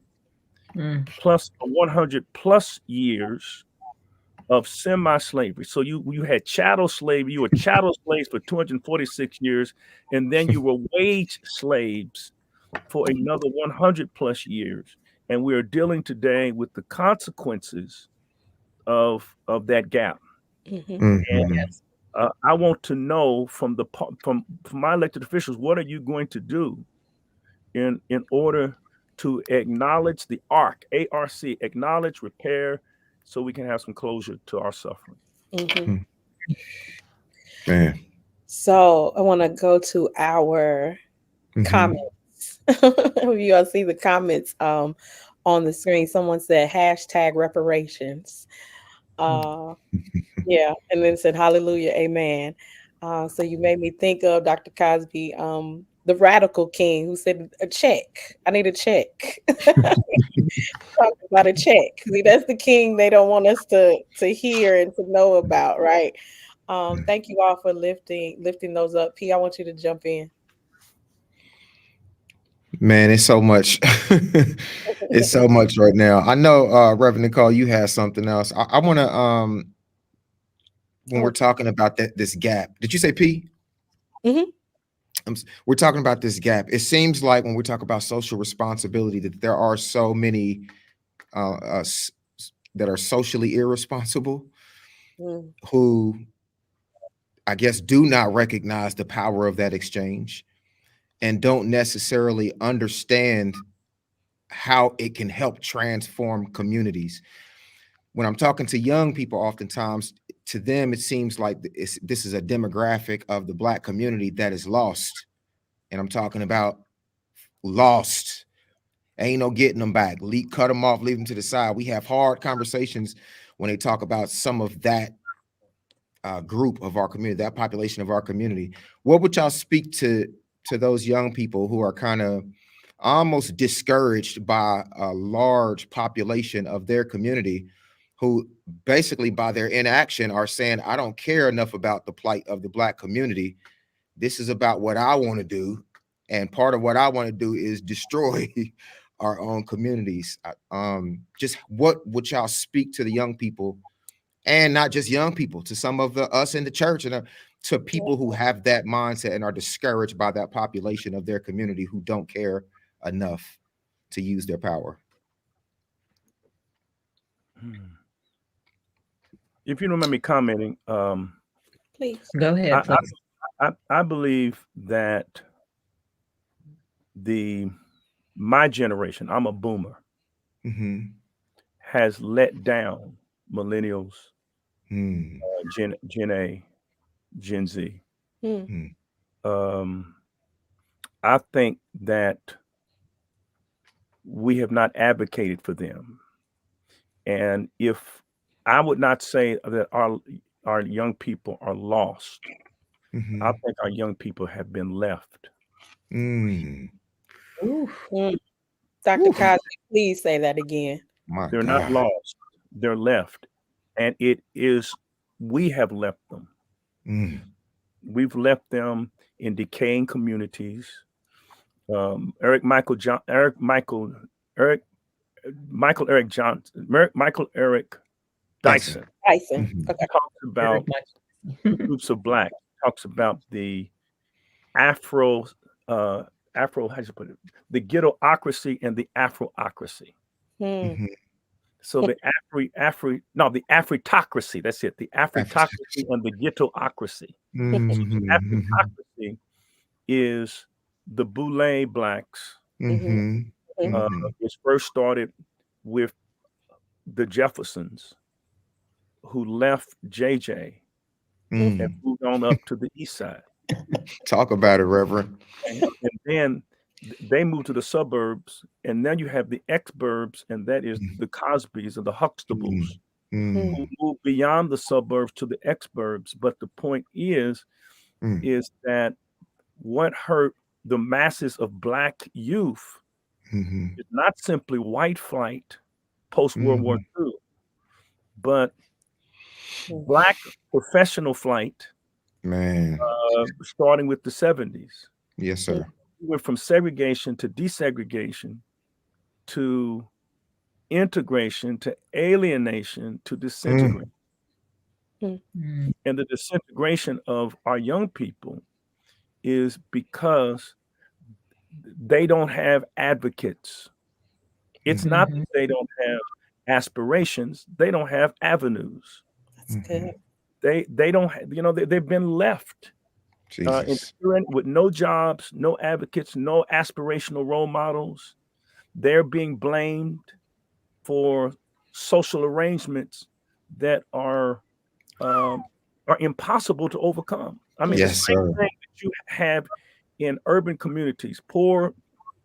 plus 100 plus years of semi-slavery? So you had chattel slavery, you were chattel slaves for 246 years, and then you were wage slaves for another 100 plus years. And we are dealing today with the consequences of that gap. And I want to know from my elected officials, what are you going to do in order to acknowledge the ARC, acknowledge, repair, so we can have some closure to our suffering.
Man.
So I want to go to our comments. You all see the comments on the screen. Someone said hashtag reparations. Yeah, and then said hallelujah, amen. So you made me think of Dr. Cosby, the radical king, who said a check. I need a check. Talk about a check. See, that's the king they don't want us to hear and to know about, right? Thank you all for lifting those up. P, I want you to jump in.
Man, it's so much. It's so much right now. I know, Reverend Nicole, you had something else. I want to, when we're talking about this gap, did you say P? We're talking about this gap. It seems like when we talk about social responsibility, that there are so many that are socially irresponsible, who I guess do not recognize the power of that exchange and don't necessarily understand how it can help transform communities. When I'm talking to young people, oftentimes to them, it seems like this is a demographic of the Black community that is lost. And I'm talking about lost. Ain't no getting them back. Cut them off, leave them to the side. We have hard conversations when they talk about some of that group of our community, that population of our community. What would y'all speak to those young people who are kind of almost discouraged by a large population of their community, who basically by their inaction are saying, I don't care enough about the plight of the Black community. This is about what I want to do. And part of what I want to do is destroy our own communities. Just what would y'all speak to the young people, and not just young people, to some of us in the church, and to people who have that mindset and are discouraged by that population of their community who don't care enough to use their power?
If you don't mind me commenting,
please
go ahead.
I believe that my generation, I'm a boomer, has let down millennials, Gen A, Gen Z. I think that we have not advocated for them. And if I would not say that our young people are lost, I think our young people have been left.
Dr. Cosby, please say that again.
They're not lost, they're left. And we have left them. We've left them in decaying communities. Michael Eric Dyson talks about groups of Black, talks about the Afro, how do you put it? The ghettoocracy and the Afroocracy. So the the Afritocracy, that's it, the Afritocracy and the Ghettoocracy. Afritocracy is the Boule blacks. Which first started with the Jeffersons, who left JJ and moved on up to the east side.
Talk about it, Reverend.
And then they moved to the suburbs, and now you have the exurbs, and that is the Cosbys and the Huxtables, who moved beyond the suburbs to the exurbs. But the point is that what hurt the masses of Black youth is not simply white flight post World War II, but Black professional flight, starting with the 70s.
Yes, sir.
We went from segregation to desegregation to integration to alienation to disintegration. And the disintegration of our young people is because they don't have advocates. It's not that they don't have aspirations, they don't have avenues.
That's good.
They don't have, they've been left with no jobs, no advocates, no aspirational role models. They're being blamed for social arrangements that are impossible to overcome. I mean,
yes,
the same thing that you have in urban communities, poor,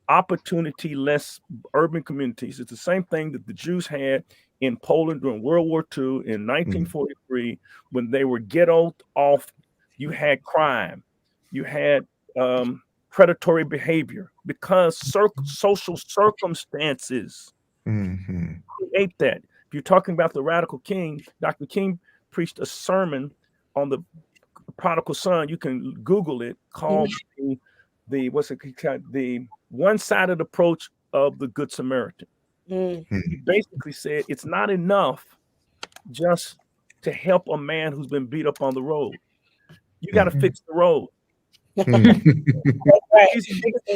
opportunity-less urban communities. It's the same thing that the Jews had in Poland during World War II in 1943, when they were ghettoed off. You had crime, you had predatory behavior, because social circumstances create that. If you're talking about the radical king, Dr. King preached a sermon on the prodigal son. You can Google it, called the one-sided approach of the Good Samaritan. He basically said it's not enough just to help a man who's been beat up on the road. You got to fix the road. The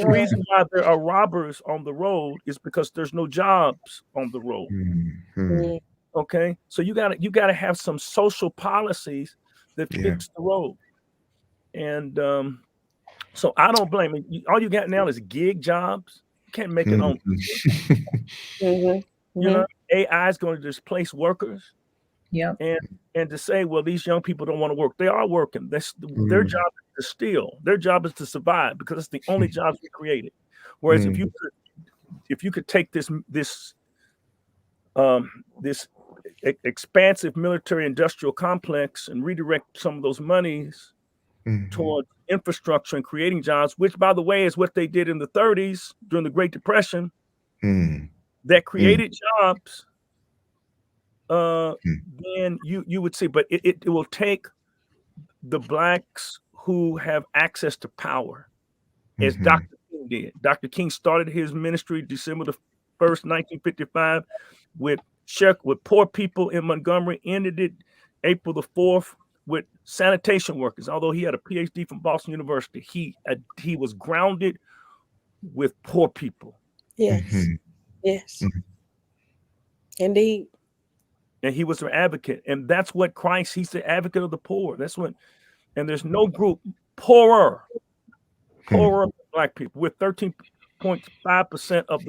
reason why there are robbers on the road is because there's no jobs on the road. Okay, so you got to have some social policies that fix the road. And so I don't blame it. All you got now is gig jobs. You can't make it on. AI is going to displace workers. And to say, well, these young people don't want to work. They are working. Their job is to steal. Their job is to survive, because it's the only jobs we created. Whereas if you could take this expansive military industrial complex and redirect some of those monies towards infrastructure and creating jobs, which, by the way, is what they did in the 30s during the Great Depression, that created jobs, then you would see. But it will take the Blacks who have access to power, as Dr. King did. Dr. King started his ministry December the 1st, 1955, with poor people in Montgomery, ended it April the 4th with sanitation workers. Although he had a PhD from Boston University, he was grounded with poor people.
Yes. Indeed.
And he was an advocate. And that's what Christ, he's the advocate of the poor. That's what, and there's no group poorer than Black people. We're 13.5% of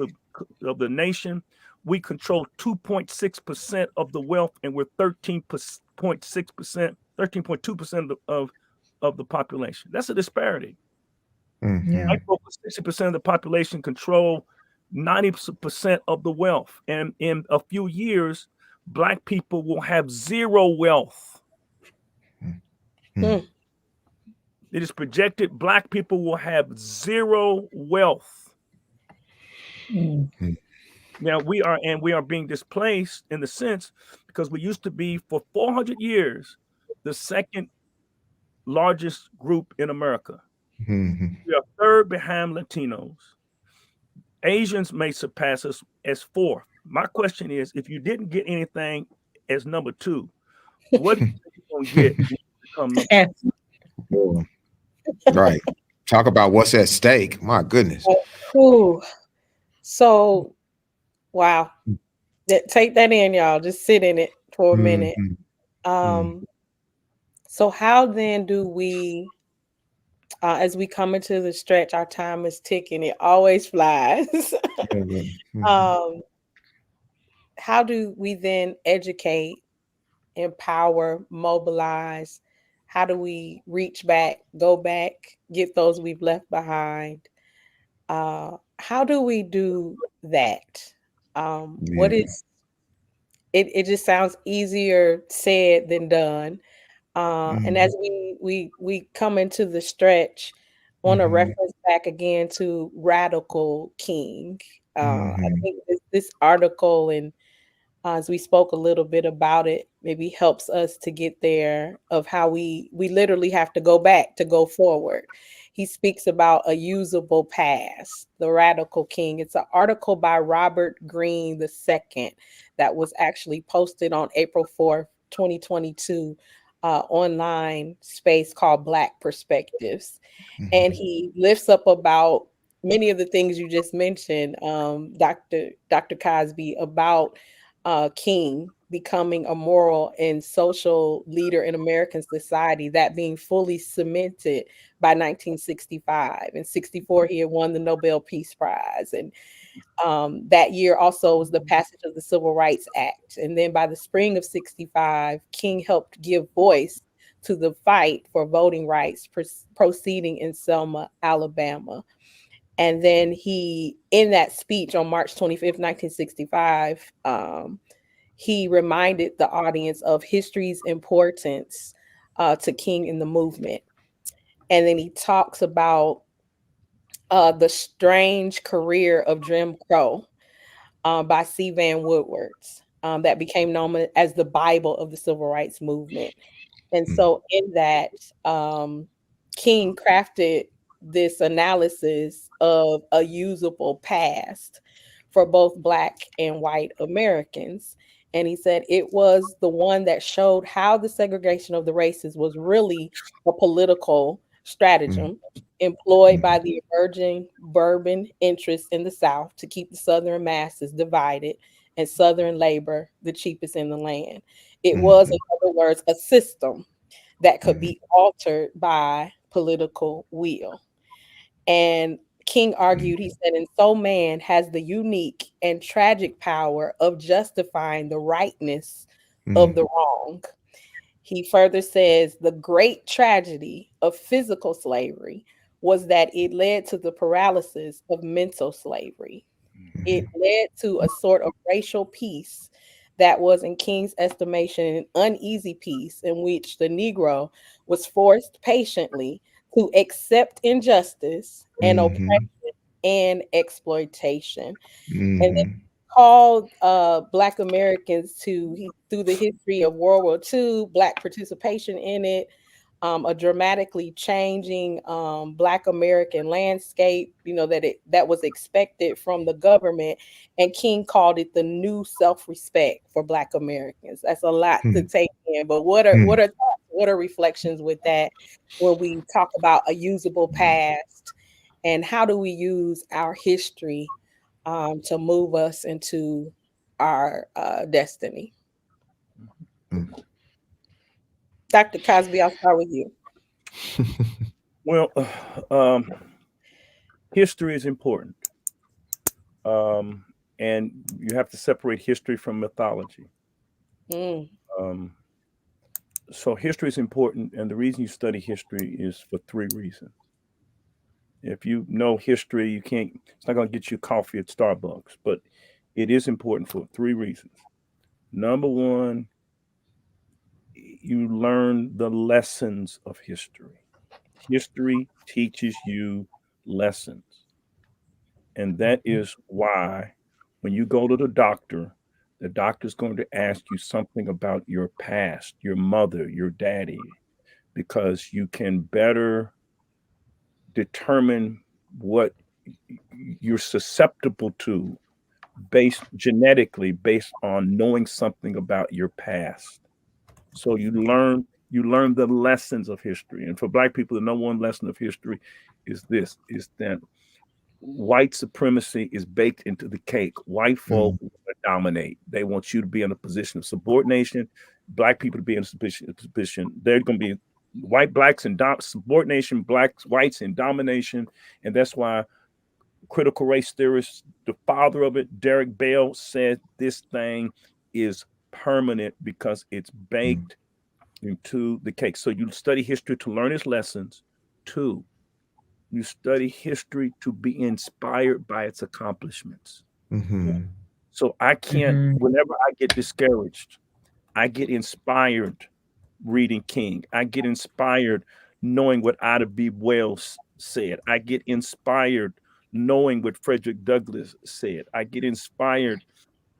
the nation. We control 2.6% of the wealth, and we're 13.2% of the population. That's a disparity. White folks, 60% of the population control 90% of the wealth. And in a few years, Black people will have zero wealth. It is projected Black people will have zero wealth. Now we are being displaced in the sense, because we used to be, for 400 years, the second largest group in America. We are third behind Latinos. Asians may surpass us as fourth. My question is, if you didn't get anything as number 2, what are you going to get when you become number 2?
Right. Talk about what's at stake. My goodness.
So, wow. Take that in, y'all. Just sit in it for a minute.
Mhm.
So how then do we, as we come into the stretch, our time is ticking. It always flies.
Yeah, but,
um, how do we then educate, empower, mobilize? How do we reach back, go back, get those we've left behind? How do we do that? What
yeah.
is it? It just sounds easier said than done. And
Mhm.
as we come into the stretch, I want to
Mhm.
reference back again to Radical King. I
Mhm.
think this article, and as we spoke a little bit about it, maybe helps us to get there of how we literally have to go back to go forward. He speaks about a usable past, the Radical King. It's an article by Robert Greene II that was actually posted on April 4th, 2022, online space called Black Perspectives. And
Mhm.
he lifts up about many of the things you just mentioned, Dr. Cosby, about King becoming a moral and social leader in American society, that being fully cemented by 1965. In 64, he had won the Nobel Peace Prize. And that year also was the passage of the Civil Rights Act. And then by the spring of 65, King helped give voice to the fight for voting rights proceeding in Selma, Alabama. And then he, in that speech on March 25th, 1965, he reminded the audience of history's importance to King in the movement. And then he talks about the strange career of Jim Crow by C. Van Woodward's, that became known as the Bible of the Civil Rights Movement. And
Mhm.
so, in that, King crafted this analysis of a usable past for both Black and white Americans. And he said it was the one that showed how the segregation of the races was really a political
Mhm.
stratagem employed by
Mhm.
the emerging bourbon interests in the South to keep the Southern masses divided and Southern labor the cheapest in the land. It was, in
Mhm.
other words, a system that could
Mhm.
be altered by political will. And King argued, he said, and so man has the unique and tragic power of justifying the rightness of
Mhm.
the wrong. He further says the great tragedy of physical slavery was that it led to the paralysis of mental slavery. It
Mhm.
led to a sort of racial peace that was, in King's estimation, an uneasy peace in which the Negro was forced patiently to accept injustice and oppression
Mhm.
and exploitation. And then
Mhm.
called Black Americans to, through the history of World War II, Black participation in it, a dramatically changing Black American landscape, that was expected from the government. And King called it the new self-respect for Black Americans. That's a lot to
Mhm.
take in, but what are
Mhm.
what are thoughts, what are reflections with that when we talk about a usable past, and how do we use our history to move us into our destiny?
Mhm.
Dr. Cosby, I'll start with you.
Well, um, history is important, um, and you have to separate history from mythology.
Mm,
Um, so history is important, and the reason you study history is for three reasons. If you know history, you can't. It's not going to get you coffee at Starbucks, but it is important for three reasons. Number one, you learn the lessons of history. History teaches you lessons. And that is why when you go to the doctor's going to ask you something about your past, your mother, your daddy, because you can better determine what you're susceptible to based genetically based on knowing something about your past. So you learn the lessons of history. And for black people, the number one lesson of history is this is that white supremacy is baked into the cake. White folk dominate. They want you to be in a position of subordination, black people to be in a position. They're going to be blacks in subordination, whites in domination. And that's why critical race theorists, the father of it, Derek Bell, said this thing is permanent because it's baked into the cake. So you study history to learn its lessons. 2, you study history to be inspired by its accomplishments. So I can't, whenever I get discouraged, I get inspired reading King. I get inspired knowing what Ida B. Wells said. I get inspired knowing what Frederick Douglass said. I get inspired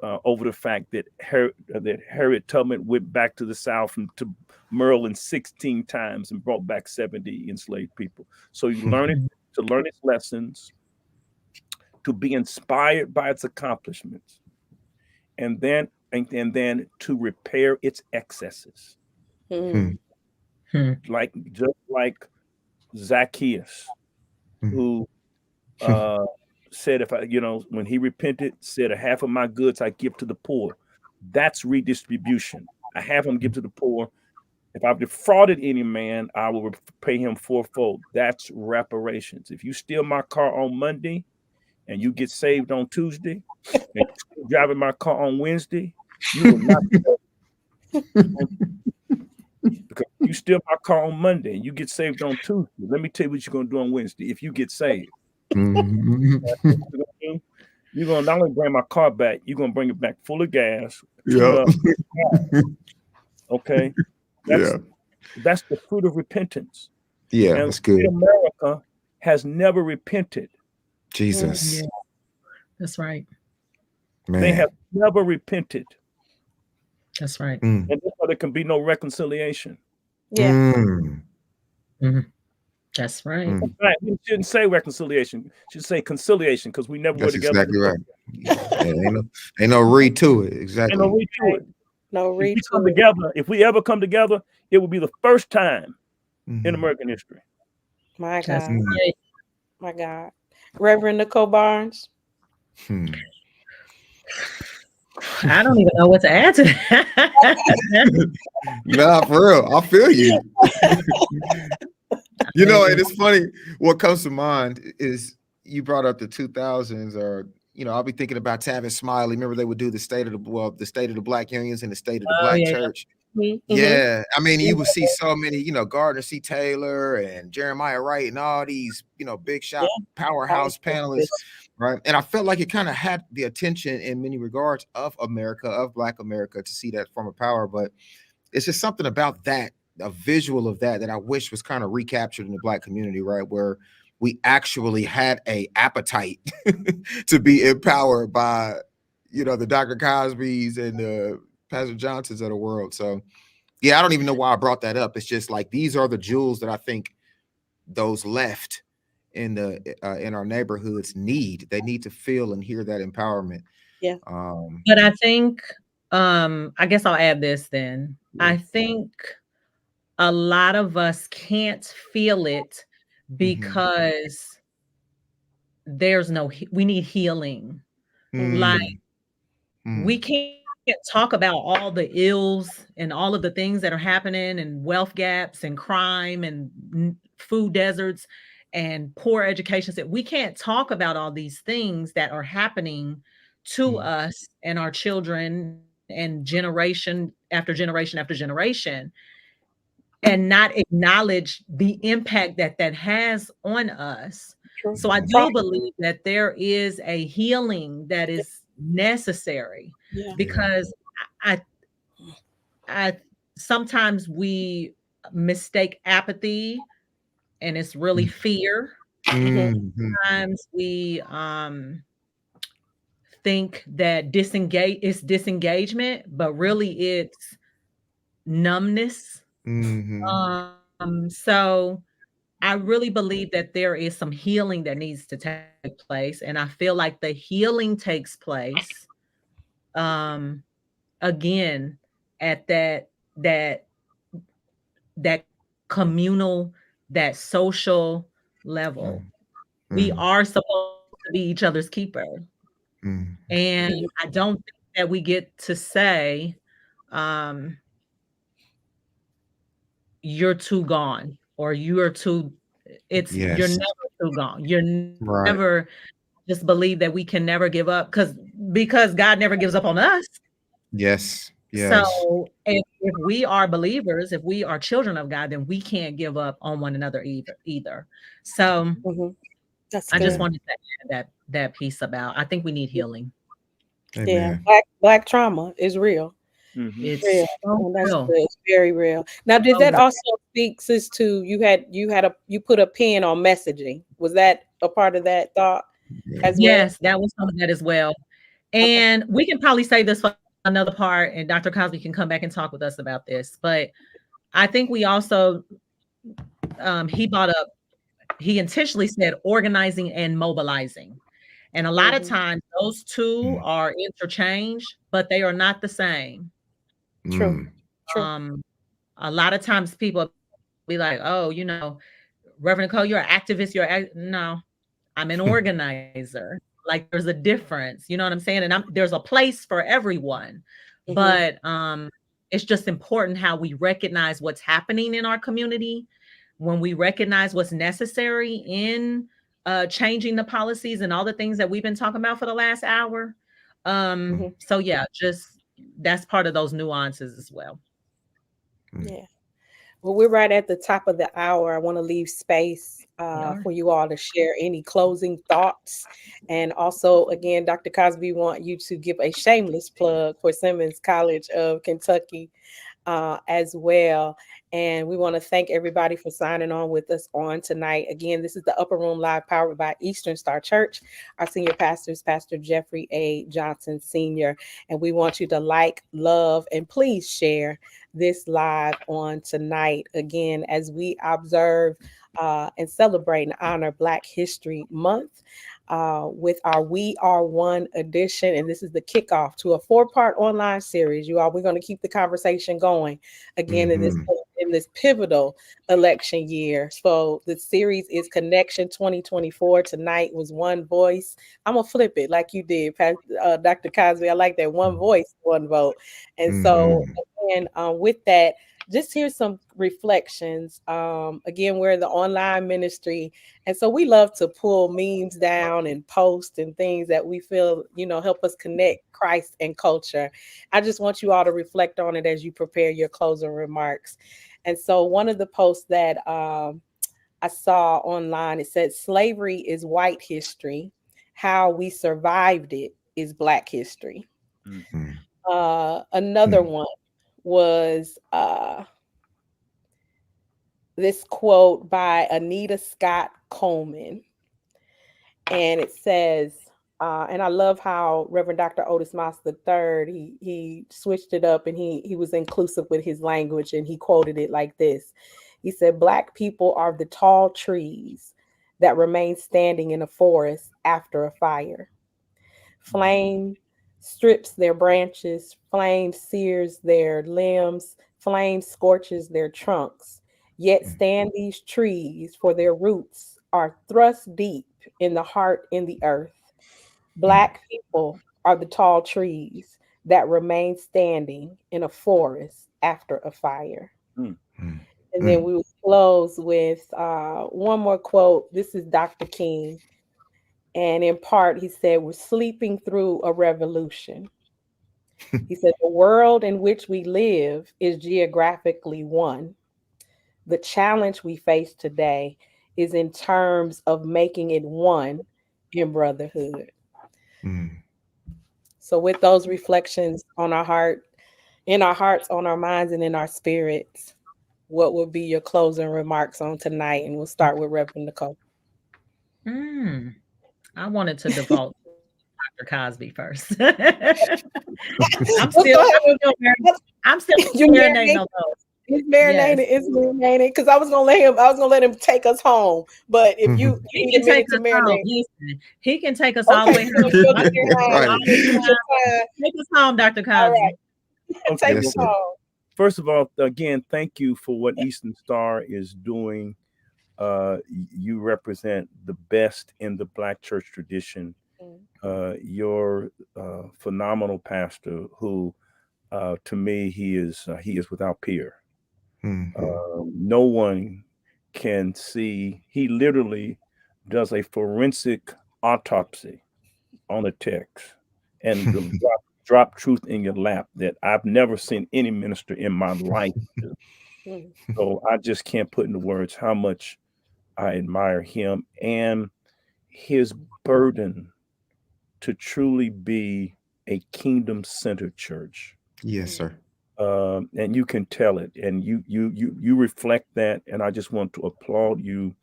over the fact that Harriet Tubman went back to the South and to Maryland 16 times and brought back 70 enslaved people. So you learn it to learn its lessons, to be inspired by its accomplishments, and then to repair its excesses. Like Zacchaeus, who said, if I, when he repented, said, a half of my goods I give to the poor. That's redistribution. A half of them give to the poor. If I've defrauded any man, I will pay him fourfold. That's reparations. If you steal my car on Monday and you get saved on Tuesday, and you're driving my car on Wednesday, you will not. Because you steal my car on Monday and you get saved on Tuesday. Let me tell you what you're going to do on Wednesday if you get saved. You're going to not only bring my car back, you're going to bring it back full of gas. Okay. That's the fruit of repentance.
And that's good.
America has never repented.
Jesus.
That's right.
Man.
They have never repented.
That's right.
And that's why there can be no reconciliation.
That's right.
We shouldn't say reconciliation. We should say conciliation, because we never were together.
Exactly right. Ain't no read to it. Exactly.
Ain't no read to it.
No read to it.
Together, if we ever come together, it will be the first time in American history.
My God. My God. Reverend Nicole Barnes.
I don't even know what to add to that.
Nah, for real. I feel you. And it's funny. What comes to mind is you brought up the 2000s, or I'll be thinking about Tavis Smiley. Remember they would do the state of the Black Unions and the state of the Black Church. Yeah, I mean, you would see so many, Gardner C. Taylor and Jeremiah Wright and all these, big shot powerhouse panelists, right? And I felt like it kind of had the attention in many regards of America, of Black America, to see that form of power. But it's just something about that, a visual of that I wish was kind of recaptured in the Black community, right? Where we actually had a appetite to be empowered by, the Dr. Cosbys and the Pastor Johnsons of the world. So, yeah, I don't even know why I brought that up. It's just like, these are the jewels that I think those left in our neighborhoods need. They need to feel and hear that empowerment.
Yeah.
But I think, I guess I'll add this then. I think a lot of us can't feel it because we need healing. Like, we can't talk about all the ills and all of the things that are happening, and wealth gaps and crime and food deserts and poor education. We can't talk about all these things that are happening to us and our children and generation after generation after generation, and not acknowledge the impact that has on us. So I do believe that there is a healing that is necessary, because I sometimes we mistake apathy, and it's really fear. Sometimes we think that it's disengagement, but really it's numbness. So I really believe that there is some healing that needs to take place. And I feel like the healing takes place again at that communal, that social level. We are supposed to be each other's keeper.
Mm.
And I don't think that we get to say, you're too gone, or you are too, you're
Yes.
never too gone. You're
Right.
never, just believe that we can never give up, because God never gives up on us.
Yes. Yes.
So if we are believers, if we are children of God, then we can't give up on one another either. So
That's
I just
good.
wanted to add that piece about, I think we need healing.
Amen.
Yeah, black trauma is real.
It's
Real.
so
And that's
real.
good. It's very real. Now, did
So
that
real.
also speak, sis, to you put a pin on messaging? Was that a part of that thought as well?
Yes, that was some of that as well. And we can probably save this for another part, and Dr. Cosby can come back and talk with us about this. But I think we also, he intentionally said organizing and mobilizing. And a lot of times those two are interchanged, but they are not the same.
True.
A lot of times people be like, oh, Reverend Nicole, you're an activist. No, I'm an organizer. Like, there's a difference. You know what I'm saying? And there's a place for everyone. But it's just important how we recognize what's happening in our community, when we recognize what's necessary in changing the policies and all the things that we've been talking about for the last hour. So yeah, just that's part of those nuances as well.
Yeah. Well, we're right at the top of the hour. I want to leave space for you all to share any closing thoughts. And also, again, Dr. Cosby, want you to give a shameless plug for Simmons College of Kentucky as well. And we want to thank everybody for signing on with us on tonight. Again, this is the Upper Room Live, powered by Eastern Star Church. Our senior pastor is Pastor Jeffrey A. Johnson Sr. And we want you to like, love, and please share this live on tonight. Again, as we observe and celebrate and honor Black History Month with our We Are One edition. And this is the kickoff to a 4-part online series. You all, we're going to keep the conversation going again in this pivotal election year. So the series is Connection 2024. Tonight was One Voice. I'm going to flip it like you did, Dr. Cosby. I like that. One voice, one vote. And so again, with that, just here's some reflections. Again, we're in the online ministry. And so we love to pull memes down and post and things that we feel, help us connect Christ and culture. I just want you all to reflect on it as you prepare your closing remarks. And so one of the posts that I saw online, it said, slavery is white history. How we survived it is Black history. Another one was this quote by Anita Scott Coleman. And it says, and I love how Reverend Dr. Otis Moss III, he switched it up and he was inclusive with his language, and he quoted it like this. He said, Black people are the tall trees that remain standing in a forest after a fire. Flame strips their branches, flame sears their limbs, flame scorches their trunks. Yet stand these trees, for their roots are thrust deep in the heart in the earth. Black people are the tall trees that remain standing in a forest after a fire. And then we will close with one more quote. This is Dr. King. And in part, he said, we're sleeping through a revolution. He said, the world in which we live is geographically one. The challenge we face today is in terms of making it one in brotherhood. So with those reflections on our heart, in our hearts, on our minds, and in our spirits, what would be your closing remarks on tonight? And we'll start with Reverend Nicole.
I wanted to devote Dr. Cosby first. I'm still marinating on those.
It's marinated. Yes. It's marinated because I was gonna let him take us home. But if
he can take us home, he can take us all the way home. Take us home, Dr. Cosby.
Right. Take us home.
First of all, again, thank you for what Eastern Star is doing you represent the best in the Black church tradition. You're phenomenal pastor who, to me, he is without peer. No one can see. He literally does a forensic autopsy on a text and drop truth in your lap that I've never seen any minister in my life do. So I just can't put into words how much I admire him and his burden to truly be a kingdom-centered church.
Yes, sir.
And you can tell it, and you reflect that. And I just want to applaud you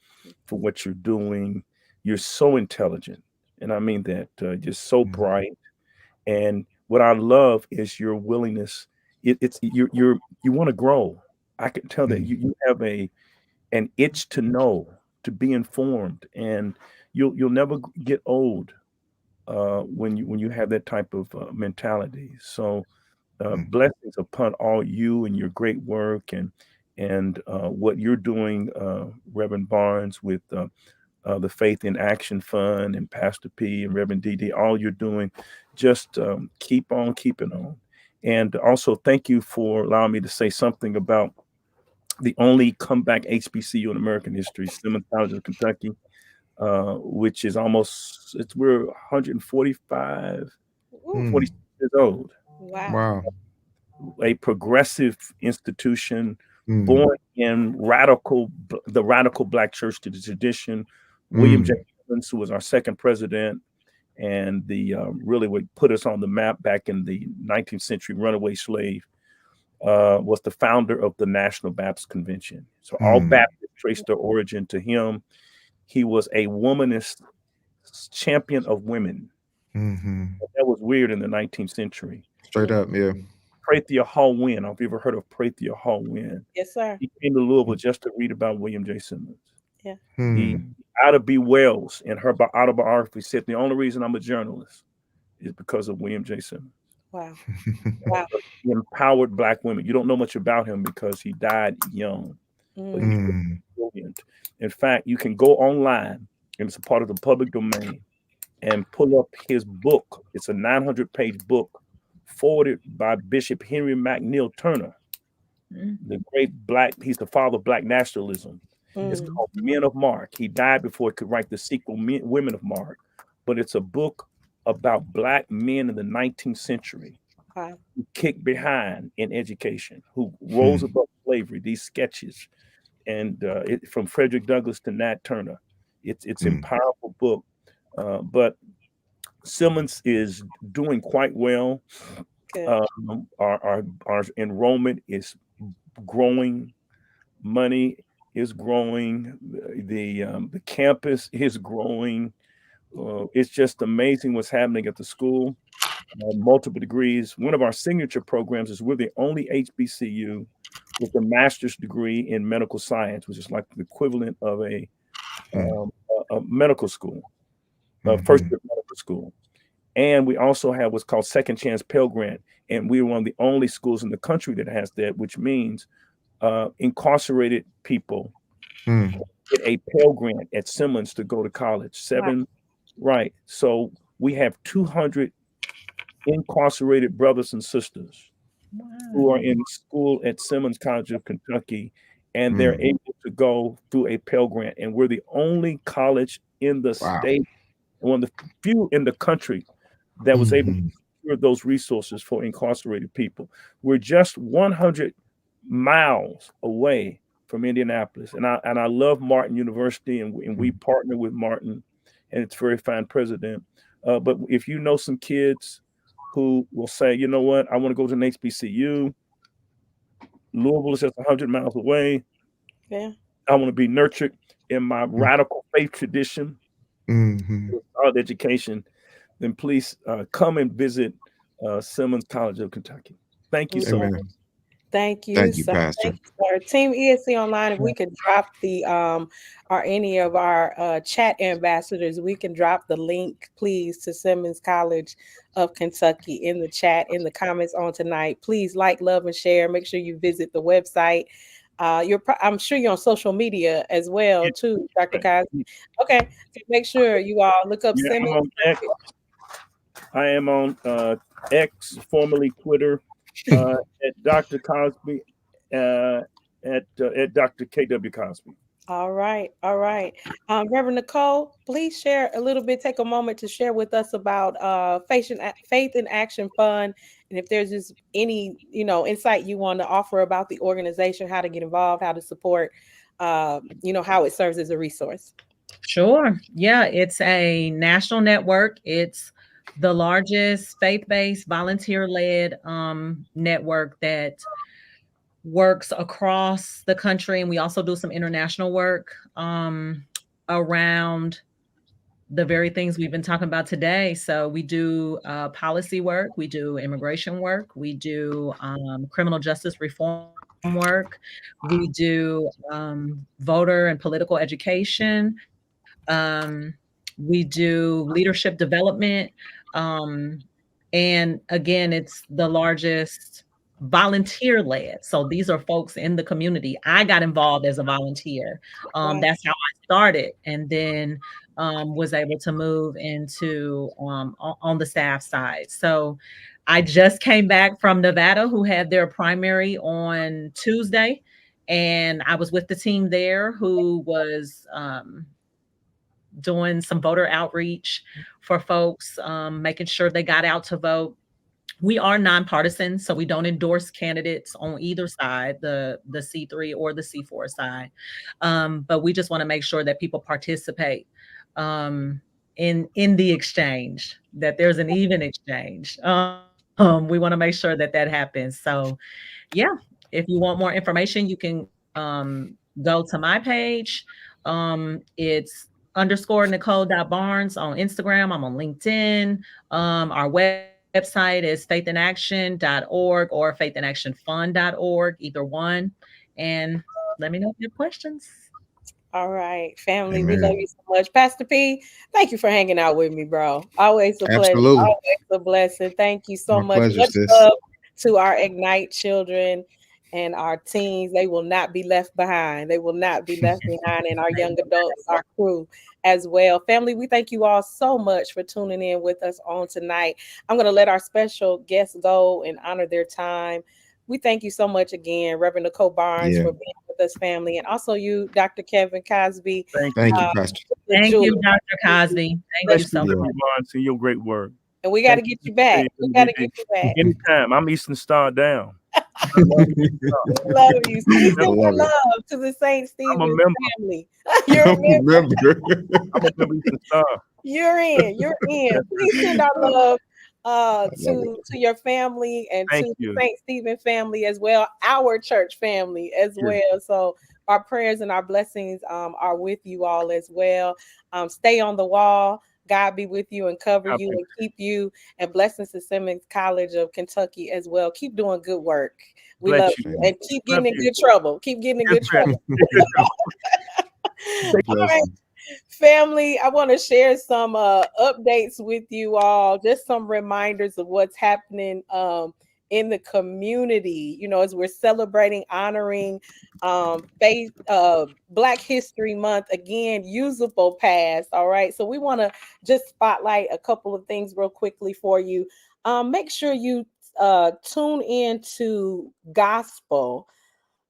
for what you're doing. You're so intelligent, and I mean that. You're so bright, and what I love is your willingness. It's you want to grow. I can tell that you have an itch to know, to be informed, and you'll never get old when you have that type of mentality. So blessings upon all you and your great work and what you're doing, Reverend Barnes, with the Faith in Action Fund and Pastor P and Reverend DD. All you're doing, just keep on keeping on. And also, thank you for allowing me to say something about the only comeback HBCU in American history, Simmons College of Kentucky, which is we're 145, 46 years old.
Wow.
A progressive institution born in the radical Black church tradition. William J. Simmons, who was our second president, and really what put us on the map back in the 19th century, runaway slave, was the founder of the National Baptist Convention. So all Baptists trace their origin to him. He was a womanist champion of women. That was weird in the 19th century.
Straight up, yeah.
Prathia Hall Wynn. I don't know if you ever heard of Prathia Hall Wynn.
Yes, sir.
He came to Louisville just to read about William J. Simmons.
Yeah.
Ida B. Wells, in her autobiography, said the only reason I'm a journalist is because of William J. Simmons.
Wow. Wow.
He empowered Black women. You don't know much about him because he died young. But he was brilliant. In fact, you can go online, and it's a part of the public domain, and pull up his book. It's a 900-page book forwarded by Bishop Henry McNeil Turner, the great he's the father of Black nationalism. It's called Men of Mark. He died before he could write the sequel, Women of Mark. But it's a book about Black men in the 19th century who kicked behind in education, who rose above slavery, these sketches. And from Frederick Douglass to Nat Turner. It's a powerful book. But Simmons is doing quite well. Our enrollment is growing. Money is growing. The campus is growing. It's just amazing what's happening at the school. Multiple degrees. One of our signature programs is we're the only HBCU with a master's degree in medical science, which is like the equivalent of a medical school, first year medical school. And we also have what's called Second Chance Pell Grant. And we're one of the only schools in the country that has that, which means incarcerated people get a Pell Grant at Simmons to go to college. Right. So we have 200 incarcerated brothers and sisters who are in school at Simmons College of Kentucky, and they're able to go through a Pell Grant. And we're the only college in the state, one of the few in the country that was able to secure those resources for incarcerated people. We're just 100 miles away from Indianapolis. And I love Martin University, and we partner with Martin, and it's a very fine president. But if you know some kids who will say, you know what, I want to go to an HBCU. Louisville is just 100 miles away.
Yeah.
I want to be nurtured in my radical faith tradition, solid education. Then please come and visit Simmons College of Kentucky. Thank you so much.
Thank you.
Thank you, Pastor.
Our Team ESC Online, if we could drop the or any of our chat ambassadors, we can drop the link, please, to Simmons College of Kentucky in the chat, in the comments on tonight. Please like, love, and share. Make sure you visit the website. I'm sure you're on social media as well
Yeah,
too, Dr.
right.
Cosby. Okay, so make sure you all look up
Yeah, I'm
Simmons.
on X. I am on X, formerly Twitter, at Dr. Cosby, at Dr. KW Cosby.
All right, all right. Reverend Nicole, please share a little bit. Take a moment to share with us about Faith in Action Fund, and if there's just any insight you want to offer about the organization, how to get involved, how to support, how it serves as a resource.
Sure. Yeah, it's a national network. It's the largest faith-based, volunteer-led network that works across the country, and we also do some international work around the very things we've been talking about today. So we do policy work, we do immigration work, we do criminal justice reform work, we do voter and political education, we do leadership development. Um, and again, it's the largest volunteer led. So these are folks in the community. I got involved as a volunteer.
Right.
That's how I started. And then was able to move into on the staff side. So I just came back from Nevada, who had their primary on Tuesday. And I was with the team there who was doing some voter outreach for folks, making sure they got out to vote. We are nonpartisan, so we don't endorse candidates on either side, the C3 or the C4 side. But we just want to make sure that people participate in the exchange, that there's an even exchange. We want to make sure that that happens. So, yeah, if you want more information, you can go to my page. It's underscore Nicole.Barnes on Instagram. I'm on LinkedIn. Our website is faithinaction.org or faithinactionfund.org, either one. And let me know if you have questions.
All right, family, we love
Amen.
you so much. Pastor P, thank you for hanging out with me, bro. Always a pleasure,
Absolutely.
always a blessing. Thank you so
My
much.
pleasure,
Much
sis.
love to our Ignite children and our teens. They will not be left behind. They will not be left behind, and our young adults, our crew as well. Family, we thank you all so much for tuning in with us on tonight. I'm going to let our special guests go and honor their time. We thank you so much again, Reverend Nicole Barnes,
Yeah.
for being with us, family, and also you, Dr. Kevin Cosby.
Thank
Thank
you.
you, Pastor.
Thank
Jewel.
you, Dr. Cosby. Thank you
Bless you,
so much.
Reverend Barnes, and your great work.
And we got to
Thank
get
you
you
for
back.
staying
We
in
got
the
to
day.
get you back.
Anytime. I'm Eastern Star down. I love Eastern Star.
Love you. Please
I
send
love
your
it.
love to the St.
I'm a
Stephen's
member.
family. You're a member.
Remember.
I'm a member of Eastern Star.
You're in. You're in.
Yes,
Please send our
I
love
love it.
to your family and
thank
to the
you.
St. Stephen family as well, our church family as
Sure.
well. So our prayers and our blessings are with you all as well. Stay on the wall. God be with you and cover
God
you
bless.
and keep you. And blessings to Simmons College of Kentucky as well. Keep doing good work. We love
Bless you.
you.
Amen.
And keep
Love
getting in
you.
good trouble. Keep getting in
Yes,
good
ma'am.
trouble.
Good job.
All right,
Blessings.
family, I want to share some updates with you all, just some reminders of what's happening in the community, as we're celebrating, honoring faith Black History Month. Again, usable past. All right, so we want to just spotlight a couple of things real quickly for you. Make sure you tune in to gospel.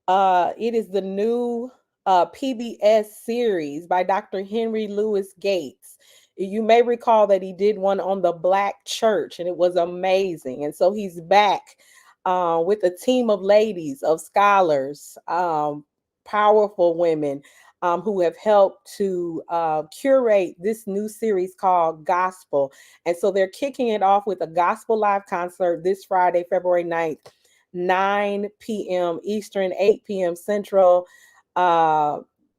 It is the new PBS series by Dr. Henry Louis Gates. You may recall that he did one on the Black church, and it was amazing. And so he's back with a team of ladies, of scholars, powerful women who have helped to curate this new series called Gospel. And so they're kicking it off with a gospel live concert this Friday, February 9th. 9 p.m. Eastern, 8 p.m. Central.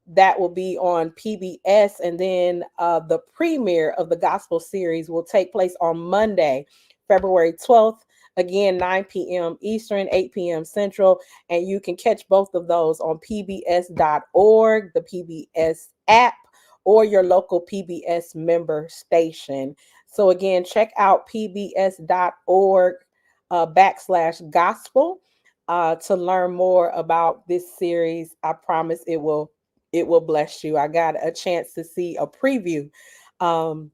That will be on PBS. And then the premiere of the gospel series will take place on Monday, February 12th. Again, 9 p.m. Eastern, 8 p.m. Central. And you can catch both of those on pbs.org, the PBS app, or your local PBS member station. So again, check out pbs.org /gospel. to learn more about this series. I promise it will bless you. I got a chance to see a preview. Um,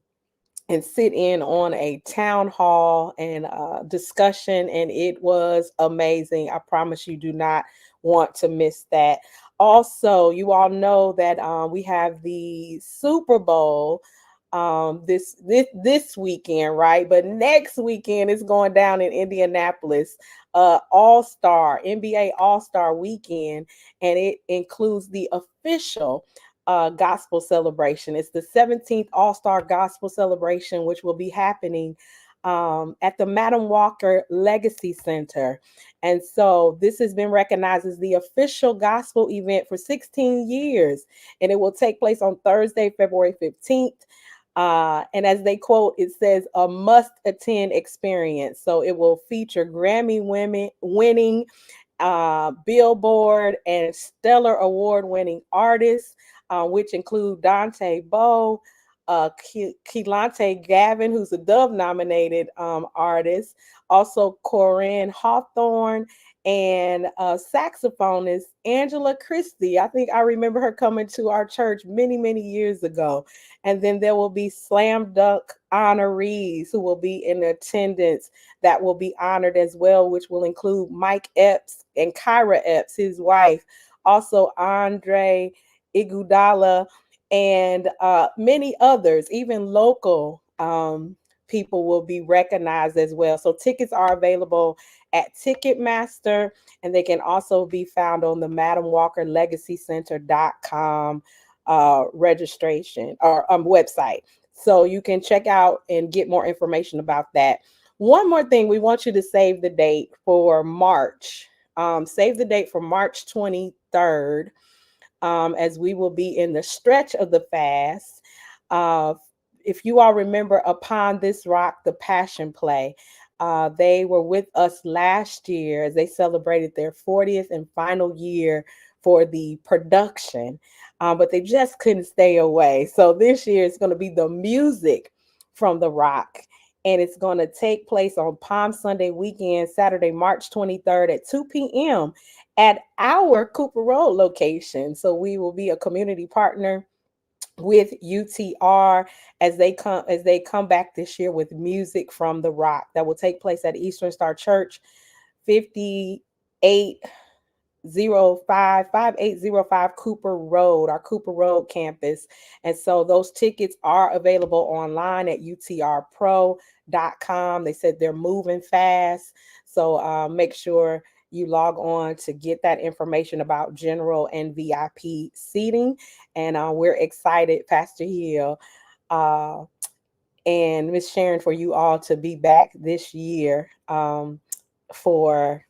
and sit in on a town hall and discussion, and it was amazing. I promise you do not want to miss that. Also, you all know that we have the Super Bowl this weekend, right? But next weekend is going down in Indianapolis, All-Star NBA All-Star weekend, and it includes the official gospel celebration. It's the 17th All-Star Gospel Celebration, which will be happening at the Madam Walker Legacy Center. And so this has been recognized as the official gospel event for 16 years, and it will take place on Thursday, February 15th. And as they quote, it says a must attend experience. So it will feature Grammy women winning Billboard and Stellar Award winning artists, which include Dante Bowe, Keelante Gavin, who's a Dove nominated artist, also Corinne Hawthorne, and saxophonist Angela Christie. I think I remember her coming to our church many, many years ago. And then there will be slam dunk honorees who will be in attendance that will be honored as well, which will include Mike Epps and Kyra Epps, his wife, also Andre Iguodala, and many others, even local people will be recognized as well. So tickets are available at Ticketmaster, and they can also be found on the Madam Walker Legacy Center.com registration or website. So you can check out and get more information about that. One more thing, we want you to save the date for March. Save the date for March 23rd, as we will be in the stretch of the fast. If you all remember Upon This Rock, the Passion Play, they were with us last year as they celebrated their 40th and final year for the production, but they just couldn't stay away. So this year it's going to be the music from the rock, and it's going to take place on Palm Sunday weekend, Saturday, March 23rd at 2 p.m. at our Cooper Road location. So we will be a community partner with UTR as they come back this year with music from the rock that will take place at Eastern Star Church, 5805 Cooper Road, our Cooper Road campus. And so those tickets are available online at utrpro.com. They said they're moving fast. So make sure you log on to get that information about general and VIP seating. And we're excited, Pastor Hill and Miss Sharon, for you all to be back this year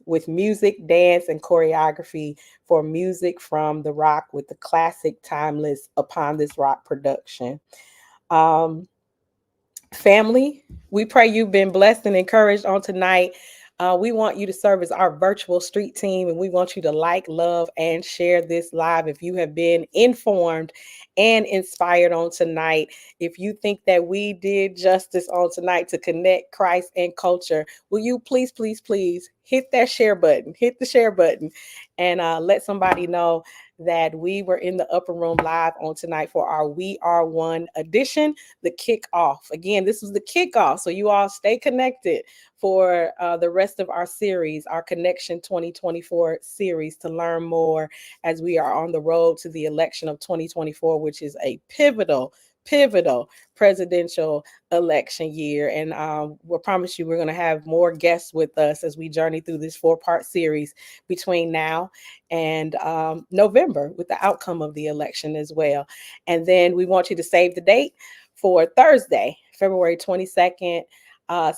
with music, dance, and choreography for music from the rock with the classic timeless Upon This Rock production. Family, we pray you've been blessed and encouraged on tonight. We want you to serve as our virtual street team, and we want you to like, love, and share this live if you have been informed and inspired on tonight. If you think that we did justice on tonight to connect Christ and culture, will you please, please, please hit that share button, hit the share button, and let somebody know that we were in the upper room live on tonight for our We Are One edition, the kickoff. Again, this was the kickoff, so you all stay connected for the rest of our series, our Connection 2024 series, to learn more as we are on the road to the election of 2024, which is a pivotal presidential election year. And we promise you we're going to have more guests with us as we journey through this 4-part series between now and November with the outcome of the election as well. And then we want you to save the date for Thursday, February 22nd,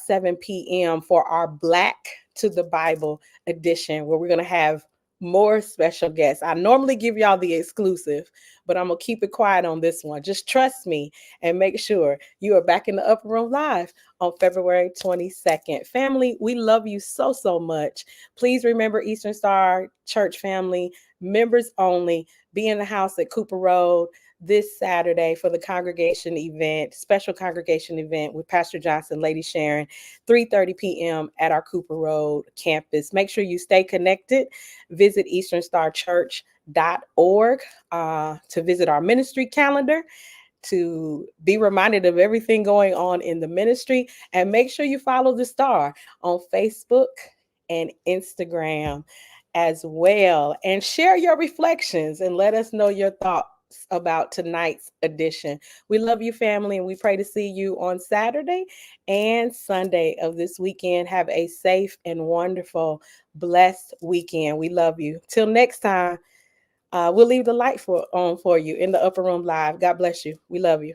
7 p.m. for our Black to the Bible edition, where we're going to have more special guests. I normally give y'all the exclusive, but I'm going to keep it quiet on this one. Just trust me and make sure you are back in the upper room live on February 22nd. Family, we love you so, so much. Please remember, Eastern Star Church family, members only, be in the house at Cooper Road. this Saturday for the congregation event, special congregation event with Pastor Johnson, Lady Sharon, 3:30 p.m. at our Cooper Road campus. Make sure you stay connected. Visit easternstarchurch.org to visit our ministry calendar, to be reminded of everything going on in the ministry. And make sure you follow the Star on Facebook and Instagram as well. And share your reflections and let us know your thoughts about tonight's edition. We love you, family, and we pray to see you on Saturday and Sunday of this weekend. Have a safe and wonderful, blessed weekend. We love you. Till next time. We'll leave the light on for you in the Upper Room Live. God bless you. We love you.